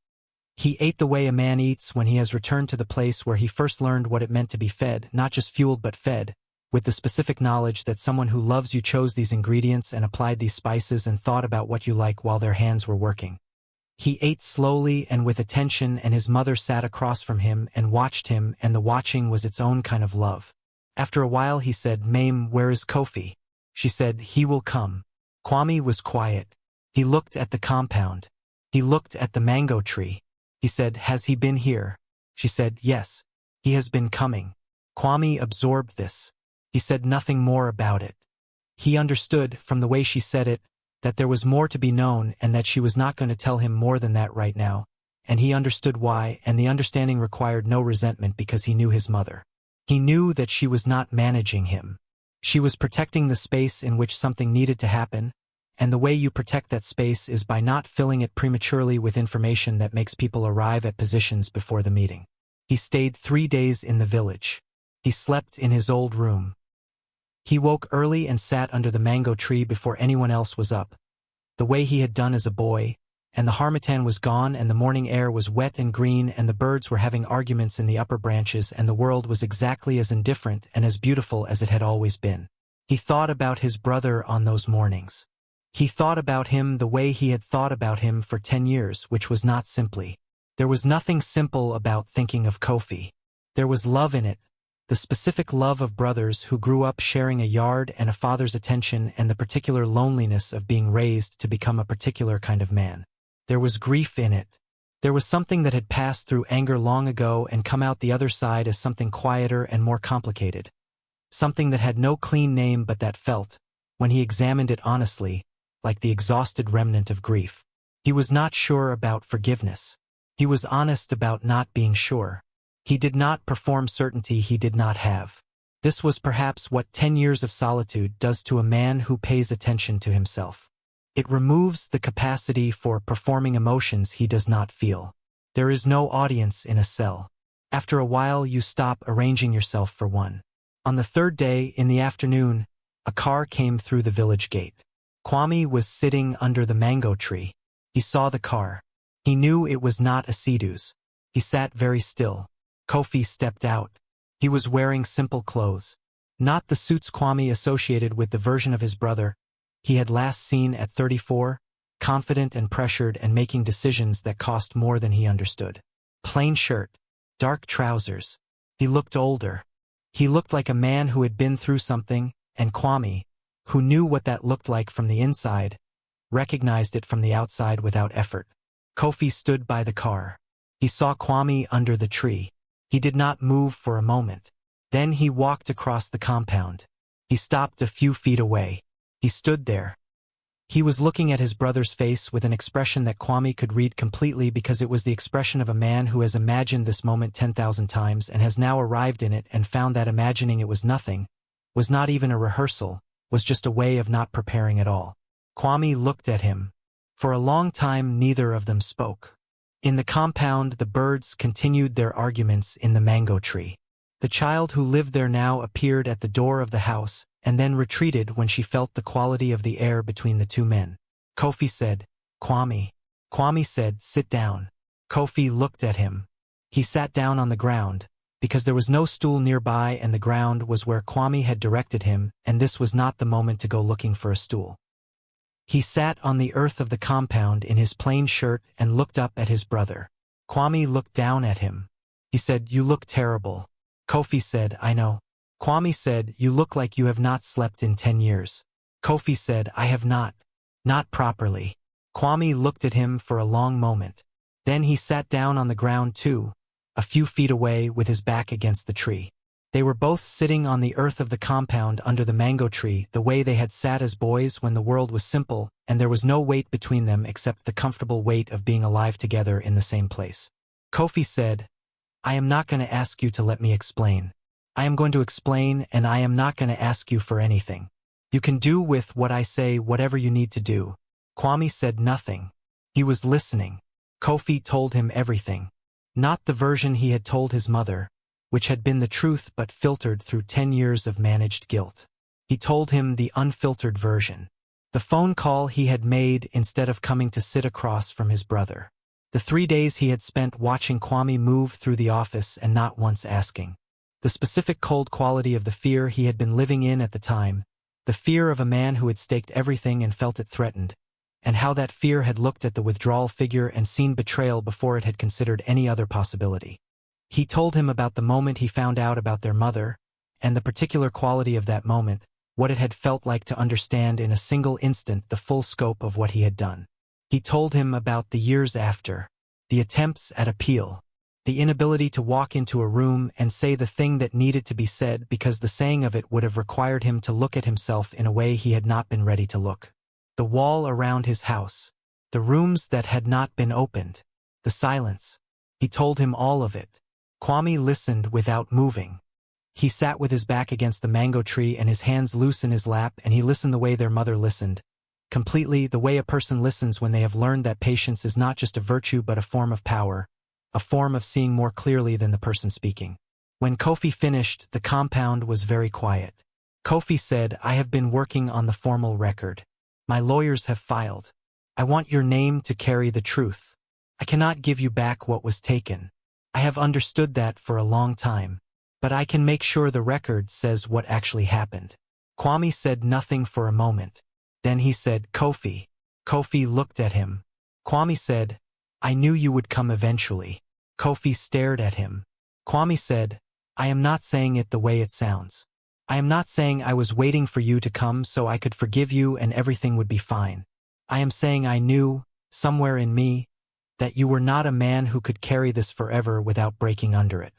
He ate the way a man eats when he has returned to the place where he first learned what it meant to be fed, not just fueled but fed, with the specific knowledge that someone who loves you chose these ingredients and applied these spices and thought about what you like while their hands were working. He ate slowly and with attention, and his mother sat across from him and watched him, and the watching was its own kind of love. After a while he said, "Maame, where is Kofi?" She said, "He will come." Kwame was quiet. He looked at the compound. He looked at the mango tree. He said, "Has he been here?" She said, "Yes. He has been coming." Kwame absorbed this. He said nothing more about it. He understood, from the way she said it, that there was more to be known and that she was not going to tell him more than that right now, and he understood why, and the understanding required no resentment because he knew his mother. He knew that she was not managing him. She was protecting the space in which something needed to happen, and the way you protect that space is by not filling it prematurely with information that makes people arrive at positions before the meeting. He stayed 3 days in the village. He slept in his old room. He woke early and sat under the mango tree before anyone else was up, the way he had done as a boy, and the harmattan was gone and the morning air was wet and green and the birds were having arguments in the upper branches and the world was exactly as indifferent and as beautiful as it had always been. He thought about his brother on those mornings. He thought about him the way he had thought about him for 10 years, which was not simply. There was nothing simple about thinking of Kofi. There was love in it, the specific love of brothers who grew up sharing a yard and a father's attention, and the particular loneliness of being raised to become a particular kind of man. There was grief in it. There was something that had passed through anger long ago and come out the other side as something quieter and more complicated. Something that had no clean name but that felt, when he examined it honestly, like the exhausted remnant of grief. He was not sure about forgiveness. He was honest about not being sure. He did not perform certainty he did not have. This was perhaps what 10 years of solitude does to a man who pays attention to himself. It removes the capacity for performing emotions he does not feel. There is no audience in a cell. After a while you stop arranging yourself for one. On the third day, in the afternoon, a car came through the village gate. Kwame was sitting under the mango tree. He saw the car. He knew it was not a Cedis. He sat very still. Kofi stepped out. He was wearing simple clothes. Not the suits Kwame associated with the version of his brother he had last seen at 34, confident and pressured and making decisions that cost more than he understood. Plain shirt, dark trousers. He looked older. He looked like a man who had been through something, and Kwame, who knew what that looked like from the inside, recognized it from the outside without effort. Kofi stood by the car. He saw Kwame under the tree. He did not move for a moment. Then he walked across the compound. He stopped a few feet away. He stood there. He was looking at his brother's face with an expression that Kwame could read completely, because it was the expression of a man who has imagined this moment 10,000 times and has now arrived in it and found that imagining it was nothing, was not even a rehearsal, was just a way of not preparing at all. Kwame looked at him. For a long time neither of them spoke. In the compound the birds continued their arguments in the mango tree. The child who lived there now appeared at the door of the house, and then retreated when she felt the quality of the air between the two men. Kofi said, "Kwame." Kwame said, "Sit down." Kofi looked at him. He sat down on the ground, because there was no stool nearby and the ground was where Kwame had directed him, and this was not the moment to go looking for a stool. He sat on the earth of the compound in his plain shirt and looked up at his brother. Kwame looked down at him. He said, "You look terrible." Kofi said, "I know." Kwame said, "You look like you have not slept in 10 years. Kofi said, "I have not. Not properly." Kwame looked at him for a long moment. Then he sat down on the ground too, a few feet away with his back against the tree. They were both sitting on the earth of the compound under the mango tree, the way they had sat as boys when the world was simple, and there was no weight between them except the comfortable weight of being alive together in the same place. Kofi said, "I am not going to ask you to let me explain. I am going to explain, and I am not going to ask you for anything. You can do with what I say whatever you need to do." Kwame said nothing. He was listening. Kofi told him everything. Not the version he had told his mother, which had been the truth but filtered through 10 years of managed guilt. He told him the unfiltered version. The phone call he had made instead of coming to sit across from his brother. The 3 days he had spent watching Kwame move through the office and not once asking. The specific cold quality of the fear he had been living in at the time, the fear of a man who had staked everything and felt it threatened, and how that fear had looked at the withdrawal figure and seen betrayal before it had considered any other possibility. He told him about the moment he found out about their mother, and the particular quality of that moment, what it had felt like to understand in a single instant the full scope of what he had done. He told him about the years after, the attempts at appeal, the inability to walk into a room and say the thing that needed to be said because the saying of it would have required him to look at himself in a way he had not been ready to look. The wall around his house, the rooms that had not been opened, the silence. He told him all of it. Kwame listened without moving. He sat with his back against the mango tree and his hands loose in his lap, and he listened the way their mother listened. Completely the way a person listens when they have learned that patience is not just a virtue but a form of power, a form of seeing more clearly than the person speaking. When Kofi finished, the compound was very quiet. Kofi said, "I have been working on the formal record. My lawyers have filed. I want your name to carry the truth. I cannot give you back what was taken. I have understood that for a long time. But I can make sure the record says what actually happened." Kwame said nothing for a moment. Then he said, "Kofi." Kofi looked at him. Kwame said, "I knew you would come eventually." Kofi stared at him. Kwame said, I am not saying it the way it sounds. I am not saying I was waiting for you to come so I could forgive you and everything would be fine. I am saying I knew, somewhere in me, that you were not a man who could carry this forever without breaking under it.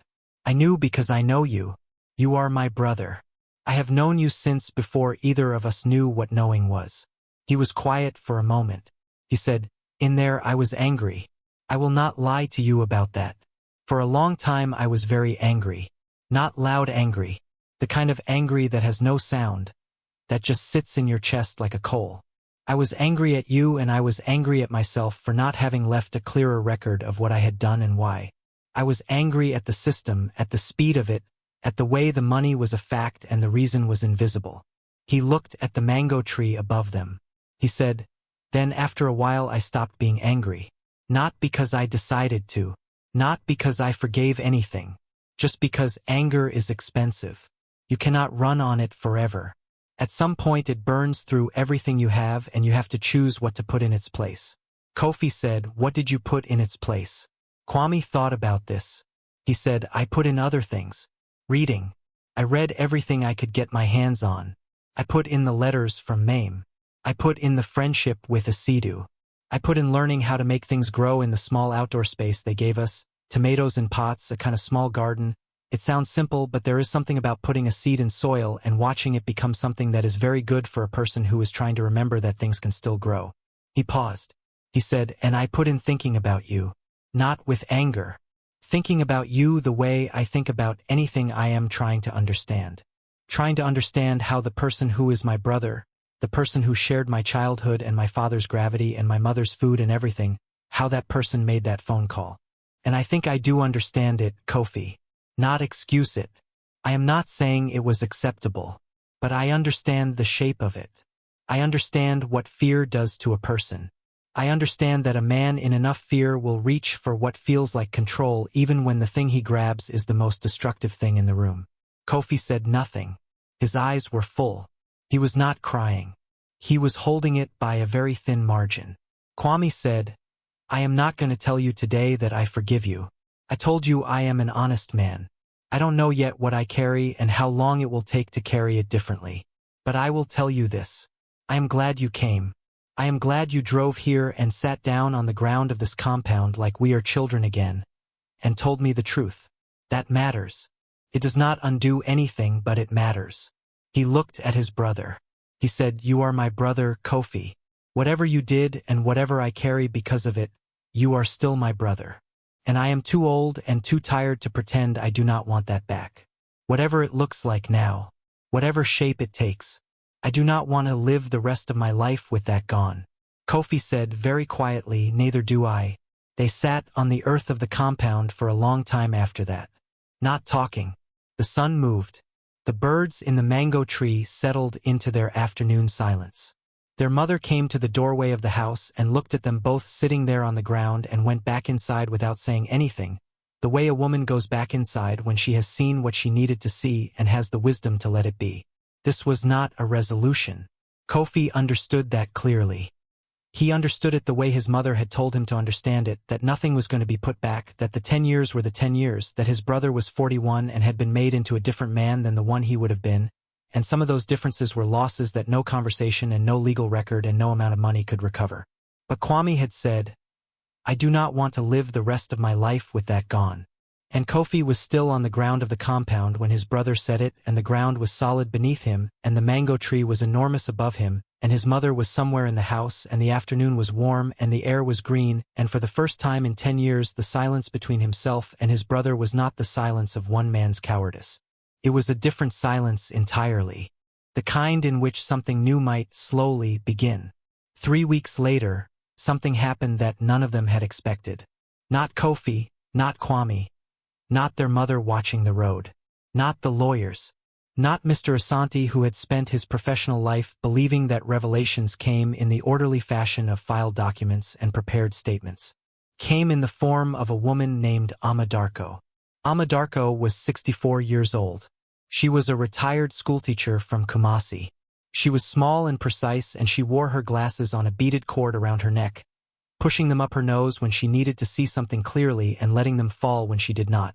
I knew because I know you. You are my brother. I have known you since before either of us knew what knowing was. He was quiet for a moment. He said, in there I was angry. I will not lie to you about that. For a long time I was very angry. Not loud angry. The kind of angry that has no sound, that just sits in your chest like a coal. I was angry at you and I was angry at myself for not having left a clearer record of what I had done and why. I was angry at the system, at the speed of it, at the way the money was a fact and the reason was invisible. He looked at the mango tree above them. He said, then after a while I stopped being angry. Not because I decided to. Not because I forgave anything. Just because anger is expensive. You cannot run on it forever. At some point it burns through everything you have and you have to choose what to put in its place. Kofi said, what did you put in its place? Kwame thought about this. He said, I put in other things. Reading. I read everything I could get my hands on. I put in the letters from Maame. I put in the friendship with Cedis. I put in learning how to make things grow in the small outdoor space they gave us, tomatoes in pots, a kind of small garden. It sounds simple, but there is something about putting a seed in soil and watching it become something that is very good for a person who is trying to remember that things can still grow. He paused. He said, and I put in thinking about you. Not with anger. Thinking about you the way I think about anything I am trying to understand. Trying to understand how the person who is my brother, the person who shared my childhood and my father's gravity and my mother's food and everything, how that person made that phone call. And I think I do understand it, Kofi. Not excuse it. I am not saying it was acceptable, but I understand the shape of it. I understand what fear does to a person. I understand that a man in enough fear will reach for what feels like control even when the thing he grabs is the most destructive thing in the room. Kofi said nothing. His eyes were full. He was not crying. He was holding it by a very thin margin. Kwame said, I am not going to tell you today that I forgive you. I told you I am an honest man. I don't know yet what I carry and how long it will take to carry it differently. But I will tell you this. I am glad you came. I am glad you drove here and sat down on the ground of this compound like we are children again, and told me the truth. That matters. It does not undo anything, but it matters. He looked at his brother. He said, you are my brother, Kofi. Whatever you did and whatever I carry because of it, you are still my brother. And I am too old and too tired to pretend I do not want that back. Whatever it looks like now, whatever shape it takes, I do not want to live the rest of my life with that gone. Kofi said very quietly, neither do I. They sat on the earth of the compound for a long time after that. Not talking. The sun moved. The birds in the mango tree settled into their afternoon silence. Their mother came to the doorway of the house and looked at them both sitting there on the ground and went back inside without saying anything, the way a woman goes back inside when she has seen what she needed to see and has the wisdom to let it be. This was not a resolution. Kofi understood that clearly. He understood it the way his mother had told him to understand it, that nothing was going to be put back, that the 10 years were the 10 years, that his brother was 41 and had been made into a different man than the one he would have been, and some of those differences were losses that no conversation and no legal record and no amount of money could recover. But Kwame had said, I do not want to live the rest of my life with that gone. And Kofi was still on the ground of the compound when his brother said it, and the ground was solid beneath him, and the mango tree was enormous above him, and his mother was somewhere in the house, and the afternoon was warm, and the air was green, and for the first time in 10 years the silence between himself and his brother was not the silence of one man's cowardice. It was a different silence entirely. The kind in which something new might slowly begin. 3 weeks later, something happened that none of them had expected. Not Kofi, not Kwame. Not their mother watching the road. Not the lawyers. Not Mr. Asante, who had spent his professional life believing that revelations came in the orderly fashion of filed documents and prepared statements. Came in the form of a woman named Amadarko. Amadarko was 64 years old. She was a retired schoolteacher from Kumasi. She was small and precise, and she wore her glasses on a beaded cord around her neck, pushing them up her nose when she needed to see something clearly and letting them fall when she did not.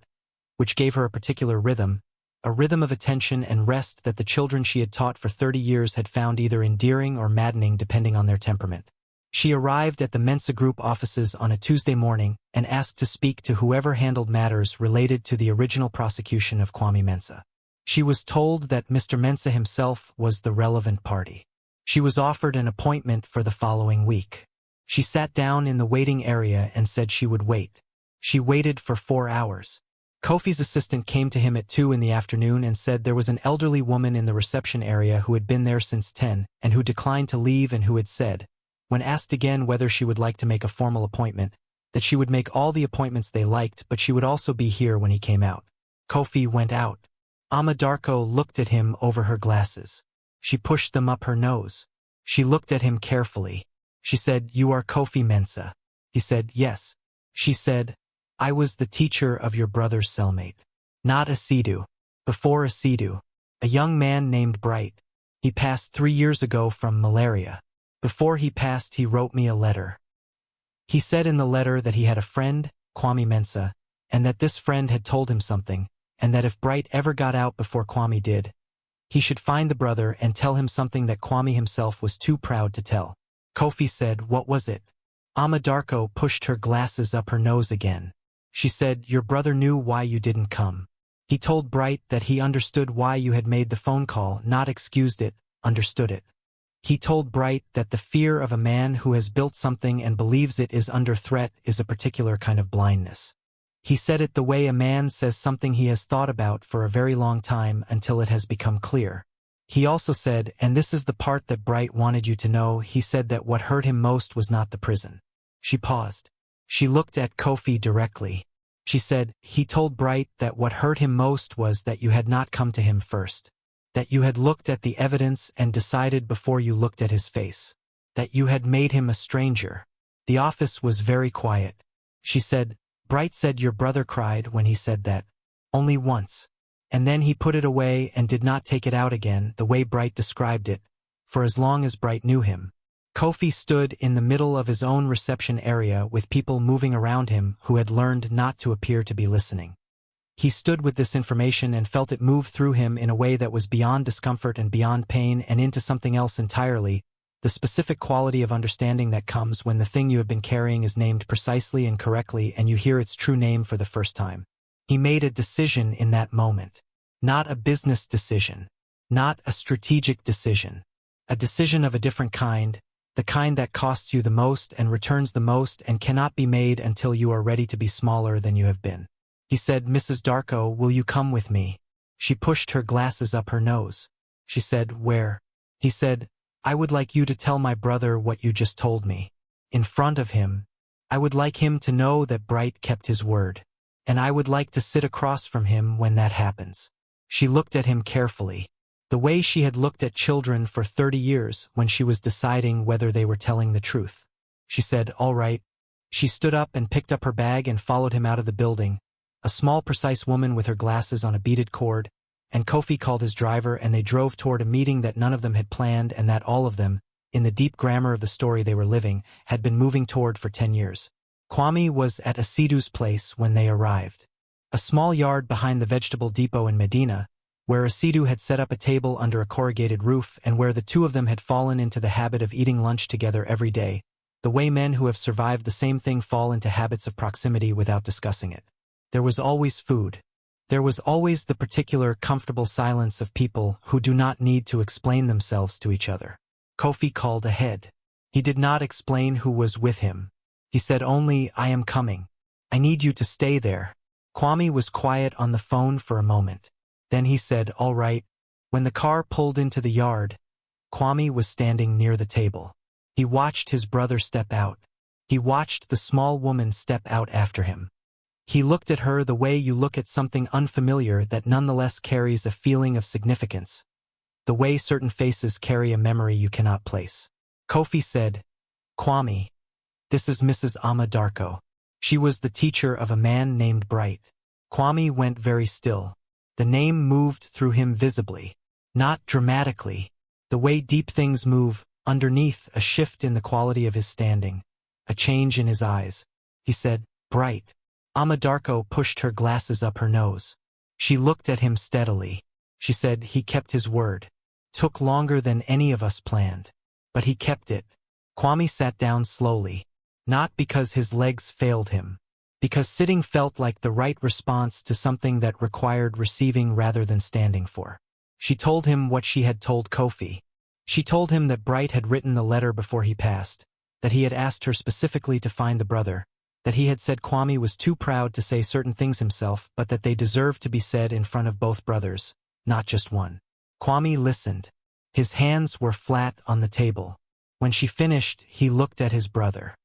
which gave her a particular rhythm, a rhythm of attention and rest that the children she had taught for 30 years had found either endearing or maddening depending on their temperament. She arrived at the Mensah Group offices on a Tuesday morning and asked to speak to whoever handled matters related to the original prosecution of Kwame Mensah. She was told that Mr. Mensah himself was the relevant party. She was offered an appointment for the following week. She sat down in the waiting area and said she would wait. She waited for 4 hours. Kofi's assistant came to him at 2 in the afternoon and said there was an elderly woman in the reception area who had been there since 10 and who declined to leave and who had said, when asked again whether she would like to make a formal appointment, that she would make all the appointments they liked but she would also be here when he came out. Kofi went out. Ama Darko looked at him over her glasses. She pushed them up her nose. She looked at him carefully. She said, "You are Kofi Mensah." He said, "Yes." She said, "I was the teacher of your brother's cellmate." Not Asidu. Before Asidu. A young man named Bright. He passed 3 years ago from malaria. Before he passed he wrote me a letter. He said in the letter that he had a friend, Kwame Mensah, and that this friend had told him something, and that if Bright ever got out before Kwame did, he should find the brother and tell him something that Kwame himself was too proud to tell. Kofi said, "What was it?" Ama Darko pushed her glasses up her nose again. She said, "Your brother knew why you didn't come. He told Bright that he understood why you had made the phone call, not excused it, understood it. He told Bright that the fear of a man who has built something and believes it is under threat is a particular kind of blindness. He said it the way a man says something he has thought about for a very long time until it has become clear. He also said, and this is the part that Bright wanted you to know, he said that what hurt him most was not the prison." She paused. She looked at Kofi directly. She said, "He told Bright that what hurt him most was that you had not come to him first. That you had looked at the evidence and decided before you looked at his face. That you had made him a stranger." The office was very quiet. She said, "Bright said your brother cried when he said that. Only once. And then he put it away and did not take it out again the way Bright described it, for as long as Bright knew him." Kofi stood in the middle of his own reception area with people moving around him who had learned not to appear to be listening. He stood with this information and felt it move through him in a way that was beyond discomfort and beyond pain and into something else entirely, the specific quality of understanding that comes when the thing you have been carrying is named precisely and correctly and you hear its true name for the first time. He made a decision in that moment. Not a business decision. Not a strategic decision. A decision of a different kind, the kind that costs you the most and returns the most and cannot be made until you are ready to be smaller than you have been. He said, "Mrs. Darko, will you come with me?" She pushed her glasses up her nose. She said, "Where?" He said, "I would like you to tell my brother what you just told me. In front of him. I would like him to know that Bright kept his word. And I would like to sit across from him when that happens." She looked at him carefully. The way she had looked at children for 30 years when she was deciding whether they were telling the truth. She said, "All right." She stood up and picked up her bag and followed him out of the building. A small, precise woman with her glasses on a beaded cord, and Kofi called his driver and they drove toward a meeting that none of them had planned and that all of them, in the deep grammar of the story they were living, had been moving toward for 10 years. Kwame was at Asidu's place when they arrived. A small yard behind the vegetable depot in Medina, where Asidu had set up a table under a corrugated roof and where the two of them had fallen into the habit of eating lunch together every day, the way men who have survived the same thing fall into habits of proximity without discussing it. There was always food. There was always the particular comfortable silence of people who do not need to explain themselves to each other. Kofi called ahead. He did not explain who was with him. He said only, "I am coming. I need you to stay there." Kwame was quiet on the phone for a moment. Then he said, "All right." When the car pulled into the yard, Kwame was standing near the table. He watched his brother step out. He watched the small woman step out after him. He looked at her the way you look at something unfamiliar that nonetheless carries a feeling of significance, the way certain faces carry a memory you cannot place. Kofi said, "Kwame, this is Mrs. Ama Darko. She was the teacher of a man named Bright." Kwame went very still. The name moved through him visibly, not dramatically, the way deep things move, underneath a shift in the quality of his standing, a change in his eyes. He said, "Bright." Darko pushed her glasses up her nose. She looked at him steadily. She said, "He kept his word. Took longer than any of us planned. But he kept it." Kwame sat down slowly. Not because his legs failed him. Because sitting felt like the right response to something that required receiving rather than standing for. She told him what she had told Kofi. She told him that Bright had written the letter before he passed, that he had asked her specifically to find the brother, that he had said Kwame was too proud to say certain things himself but that they deserved to be said in front of both brothers, not just one. Kwame listened. His hands were flat on the table. When she finished, he looked at his brother.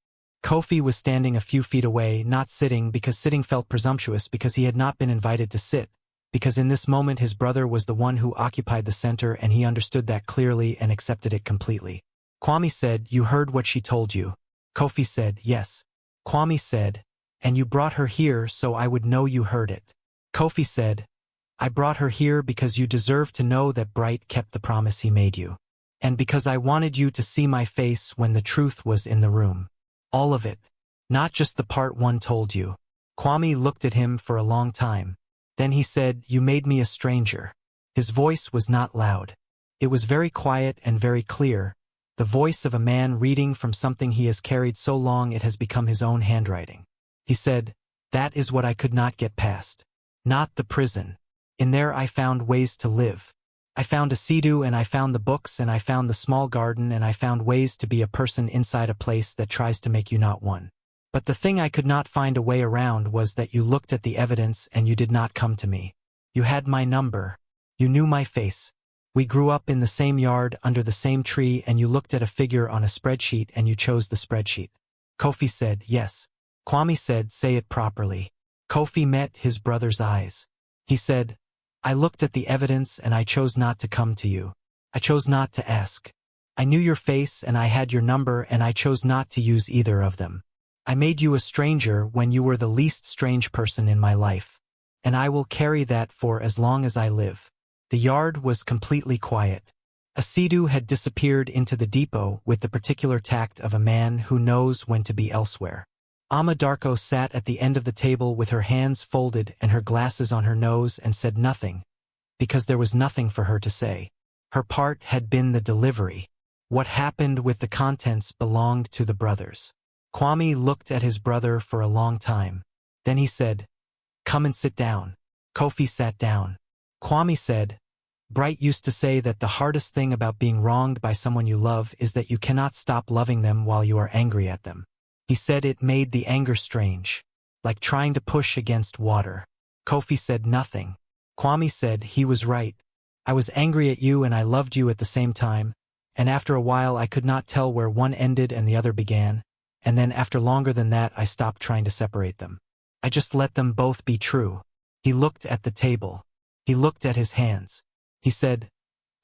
Kofi was standing a few feet away, not sitting because sitting felt presumptuous because he had not been invited to sit, because in this moment his brother was the one who occupied the center and he understood that clearly and accepted it completely. Kwame said, "You heard what she told you." Kofi said, "Yes." Kwame said, "And you brought her here so I would know you heard it." Kofi said, "I brought her here because you deserve to know that Bright kept the promise he made you. And because I wanted you to see my face when the truth was in the room. All of it. Not just the part one told you." Kwame looked at him for a long time. Then he said, "You made me a stranger." His voice was not loud. It was very quiet and very clear, the voice of a man reading from something he has carried so long it has become his own handwriting. He said, "That is what I could not get past. Not the prison. In there I found ways to live. I found a Cedis and I found the books and I found the small garden and I found ways to be a person inside a place that tries to make you not one. But the thing I could not find a way around was that you looked at the evidence and you did not come to me. You had my number. You knew my face. We grew up in the same yard under the same tree and you looked at a figure on a spreadsheet and you chose the spreadsheet." Kofi said, "Yes." Kwame said, "Say it properly." Kofi met his brother's eyes. He said, "I looked at the evidence and I chose not to come to you. I chose not to ask. I knew your face and I had your number and I chose not to use either of them. I made you a stranger when you were the least strange person in my life. And I will carry that for as long as I live." The yard was completely quiet. A Cedis had disappeared into the depot with the particular tact of a man who knows when to be elsewhere. Darko sat at the end of the table with her hands folded and her glasses on her nose and said nothing, because there was nothing for her to say. Her part had been the delivery. What happened with the contents belonged to the brothers. Kwame looked at his brother for a long time. Then he said, "Come and sit down." Kofi sat down. Kwame said, "Bright used to say that the hardest thing about being wronged by someone you love is that you cannot stop loving them while you are angry at them. He said it made the anger strange, like trying to push against water." Kofi said nothing. Kwame said, "He was right. I was angry at you and I loved you at the same time, and after a while I could not tell where one ended and the other began, and then after longer than that I stopped trying to separate them. I just let them both be true." He looked at the table. He looked at his hands. He said,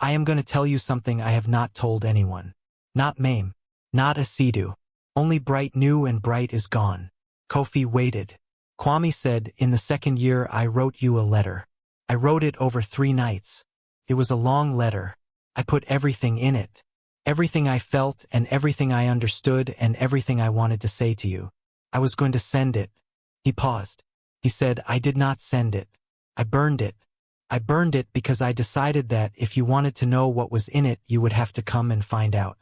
"I am going to tell you something I have not told anyone. Not Maame. Not a Cedis. Only Bright knew and Bright is gone." Kofi waited. Kwame said, "In the second year I wrote you a letter. I wrote it over 3 nights. It was a long letter. I put everything in it. Everything I felt and everything I understood and everything I wanted to say to you. I was going to send it." He paused. He said, "I did not send it. I burned it. I burned it because I decided that if you wanted to know what was in it you would have to come and find out.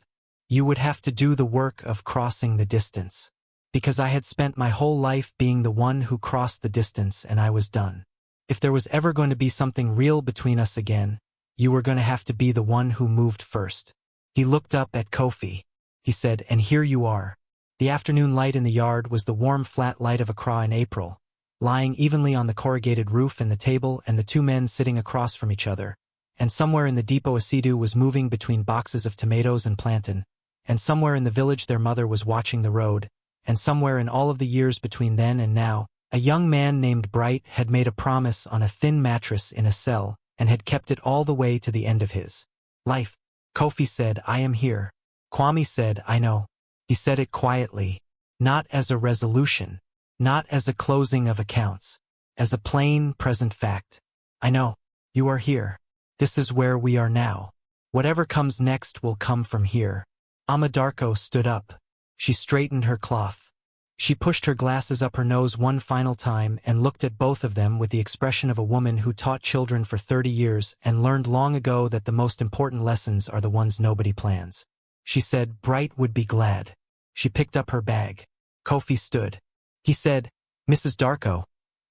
You would have to do the work of crossing the distance. Because I had spent my whole life being the one who crossed the distance and I was done. If there was ever going to be something real between us again, you were going to have to be the one who moved first." He looked up at Kofi. He said, "And here you are." The afternoon light in the yard was the warm flat light of Akua in April, lying evenly on the corrugated roof and the table and the 2 men sitting across from each other, and somewhere in the depot a Cedis was moving between boxes of tomatoes and plantain, and somewhere in the village their mother was watching the road, and somewhere in all of the years between then and now, a young man named Bright had made a promise on a thin mattress in a cell and had kept it all the way to the end of his life. Kofi said, "I am here." Kwame said, "I know." He said it quietly, not as a resolution, not as a closing of accounts, as a plain, present fact. "I know. You are here. This is where we are now. Whatever comes next will come from here." Darko stood up. She straightened her cloth. She pushed her glasses up her nose one final time and looked at both of them with the expression of a woman who taught children for 30 years and learned long ago that the most important lessons are the ones nobody plans. She said, "Bright would be glad." She picked up her bag. Kofi stood. He said, "Mrs. Darko,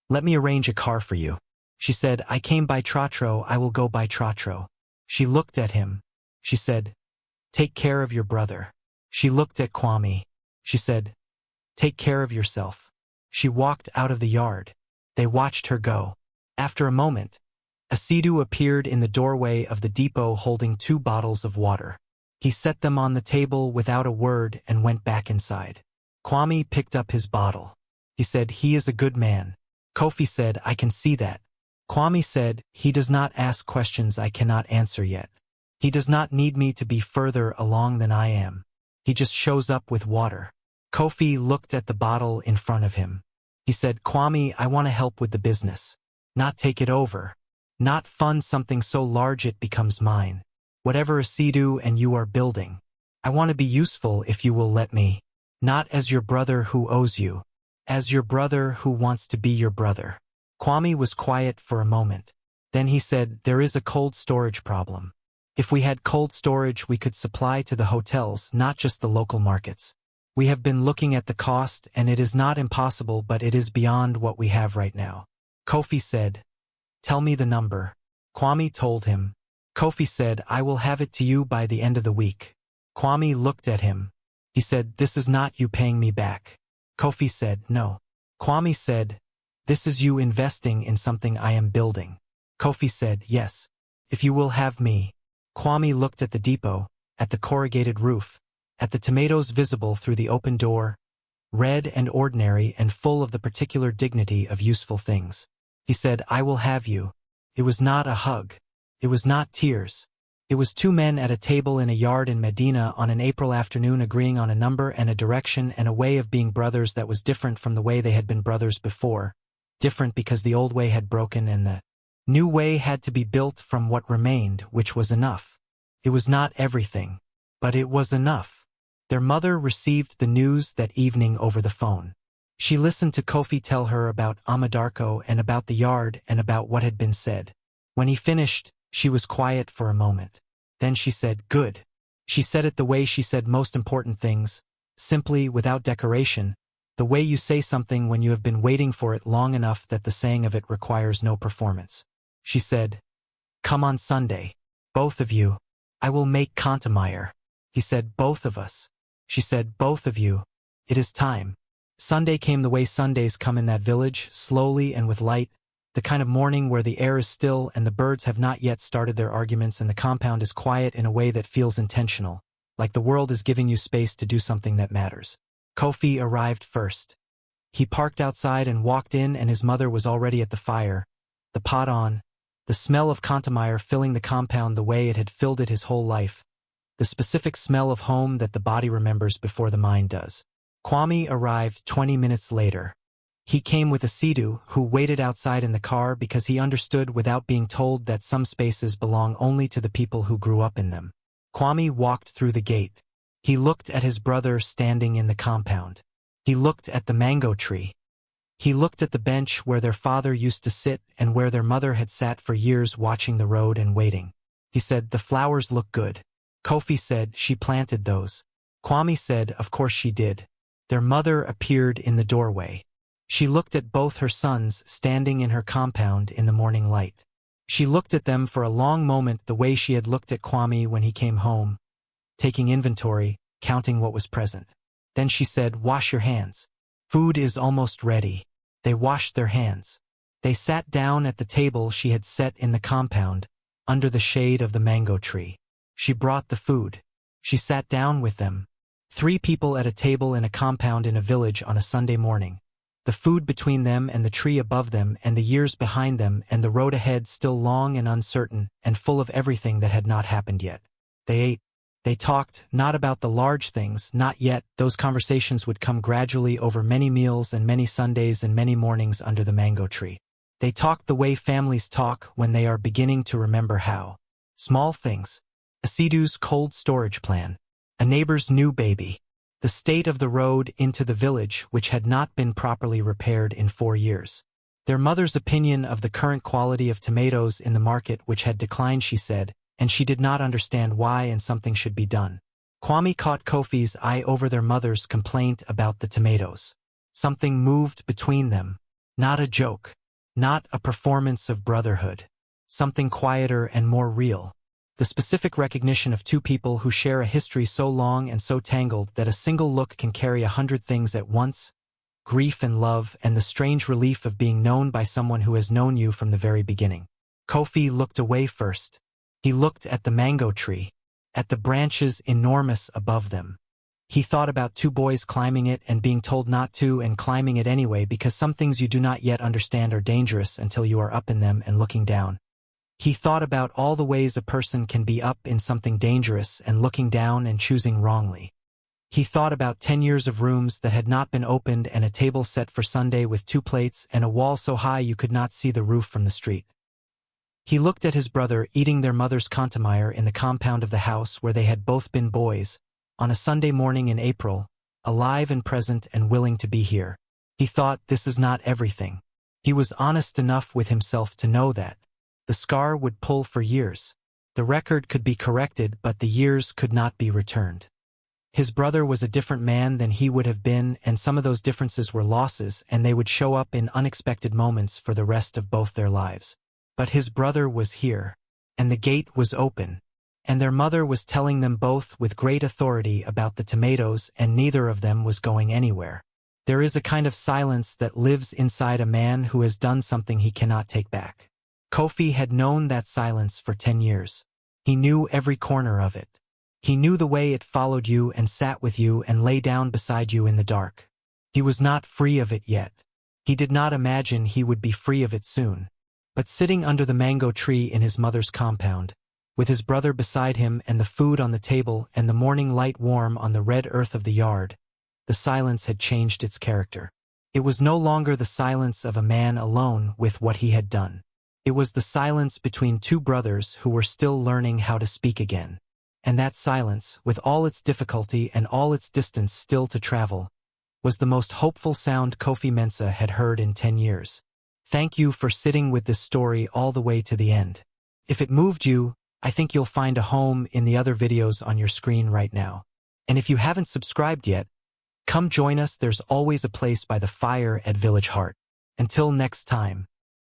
let me arrange a car for you." She said, "I came by Trotro, I will go by Trotro." She looked at him. She said, "Take care of your brother." She looked at Kwame. She said, "Take care of yourself." She walked out of the yard. They watched her go. After a moment, Cedis appeared in the doorway of the depot holding 2 bottles of water. He set them on the table without a word and went back inside. Kwame picked up his bottle. He said, "He is a good man." Kofi said, "I can see that." Kwame said, "He does not ask questions I cannot answer yet. He does not need me to be further along than I am. He just shows up with water." Kofi looked at the bottle in front of him. He said, "Kwame, I want to help with the business. Not take it over. Not fund something so large it becomes mine. Whatever Cedis and you are building. I want to be useful if you will let me. Not as your brother who owes you. As your brother who wants to be your brother." Kwame was quiet for a moment. Then he said, "There is a cold storage problem. If we had cold storage we could supply to the hotels, not just the local markets. We have been looking at the cost and it is not impossible, but it is beyond what we have right now." Kofi said, "Tell me the number." Kwame told him. Kofi said, "I will have it to you by the end of the week." Kwame looked at him. He said, "This is not you paying me back." Kofi said, "No." Kwame said, "This is you investing in something I am building." Kofi said, "Yes. If you will have me." Kwame looked at the depot, at the corrugated roof, at the tomatoes visible through the open door, red and ordinary and full of the particular dignity of useful things. He said, "I will have you." It was not a hug. It was not tears. It was 2 men at a table in a yard in Medina on an April afternoon agreeing on a number and a direction and a way of being brothers that was different from the way they had been brothers before. Different because the old way had broken and the new way had to be built from what remained, which was enough. It was not everything, but it was enough. Their mother received the news that evening over the phone. She listened to Kofi tell her about Amadarko and about the yard and about what had been said. When he finished, she was quiet for a moment. Then she said, "Good." She said it the way she said most important things, simply, without decoration, the way you say something when you have been waiting for it long enough that the saying of it requires no performance. She said, "Come on Sunday. Both of you. I will make Kantemeyer." He said, "Both of us." She said, "Both of you. It is time." Sunday came the way Sundays come in that village, slowly and with light, the kind of morning where the air is still and the birds have not yet started their arguments and the compound is quiet in a way that feels intentional, like the world is giving you space to do something that matters. Kofi arrived first. He parked outside and walked in, and his mother was already at the fire, the pot on, the smell of Kantemeyer filling the compound the way it had filled it his whole life, the specific smell of home that the body remembers before the mind does. Kwame arrived 20 minutes later. He came with Cedis, who waited outside in the car because he understood without being told that some spaces belong only to the people who grew up in them. Kwame walked through the gate. He looked at his brother standing in the compound. He looked at the mango tree. He looked at the bench where their father used to sit and where their mother had sat for years watching the road and waiting. He said, "The flowers look good." Kofi said, "She planted those." Kwame said, "Of course she did." Their mother appeared in the doorway. She looked at both her sons standing in her compound in the morning light. She looked at them for a long moment the way she had looked at Kwame when he came home, taking inventory, counting what was present. Then she said, "Wash your hands. Food is almost ready." They washed their hands. They sat down at the table she had set in the compound, under the shade of the mango tree. She brought the food. She sat down with them. 3 people at a table in a compound in a village on a Sunday morning. The food between them and the tree above them and the years behind them and the road ahead still long and uncertain and full of everything that had not happened yet. They ate. They talked, not about the large things, not yet. Those conversations would come gradually over many meals and many Sundays and many mornings under the mango tree. They talked the way families talk when they are beginning to remember how. Small things. Cedis' cold storage plan. A neighbor's new baby. the state of the road into the village which had not been properly repaired in 4 years. Their mother's opinion of the current quality of tomatoes in the market which had declined, she said, and she did not understand why, and something should be done. Kwame caught Kofi's eye over their mother's complaint about the tomatoes. Something moved between them. Not a joke. Not a performance of brotherhood. Something quieter and more real. The specific recognition of two people who share a history so long and so tangled that a single look can carry 100 things at once: grief and love, and the strange relief of being known by someone who has known you from the very beginning. Kofi looked away first. He looked at the mango tree, at the branches enormous above them. He thought about two boys climbing it and being told not to, and climbing it anyway because some things you do not yet understand are dangerous until you are up in them and looking down. He thought about all the ways a person can be up in something dangerous and looking down and choosing wrongly. He thought about 10 years of rooms that had not been opened, and a table set for Sunday with 2 plates and a wall so high you could not see the roof from the street. He looked at his brother eating their mother's contamire in the compound of the house where they had both been boys, on a Sunday morning in April, alive and present and willing to be here. He thought, this is not everything. He was honest enough with himself to know that the scar would pull for years. The record could be corrected, but the years could not be returned. His brother was a different man than he would have been, and some of those differences were losses, and they would show up in unexpected moments for the rest of both their lives. But his brother was here, and the gate was open, and their mother was telling them both with great authority about the tomatoes, and neither of them was going anywhere. There is a kind of silence that lives inside a man who has done something he cannot take back. Kofi had known that silence for 10 years. He knew every corner of it. He knew the way it followed you and sat with you and lay down beside you in the dark. He was not free of it yet. He did not imagine he would be free of it soon. But sitting under the mango tree in his mother's compound, with his brother beside him and the food on the table and the morning light warm on the red earth of the yard, the silence had changed its character. It was no longer the silence of a man alone with what he had done. It was the silence between two brothers who were still learning how to speak again. And that silence, with all its difficulty and all its distance still to travel, was the most hopeful sound Kofi Mensah had heard in 10 years. Thank you for sitting with this story all the way to the end. If it moved you, I think you'll find a home in the other videos on your screen right now. And if you haven't subscribed yet, come join us. There's always a place by the fire at Village Heart. Until next time.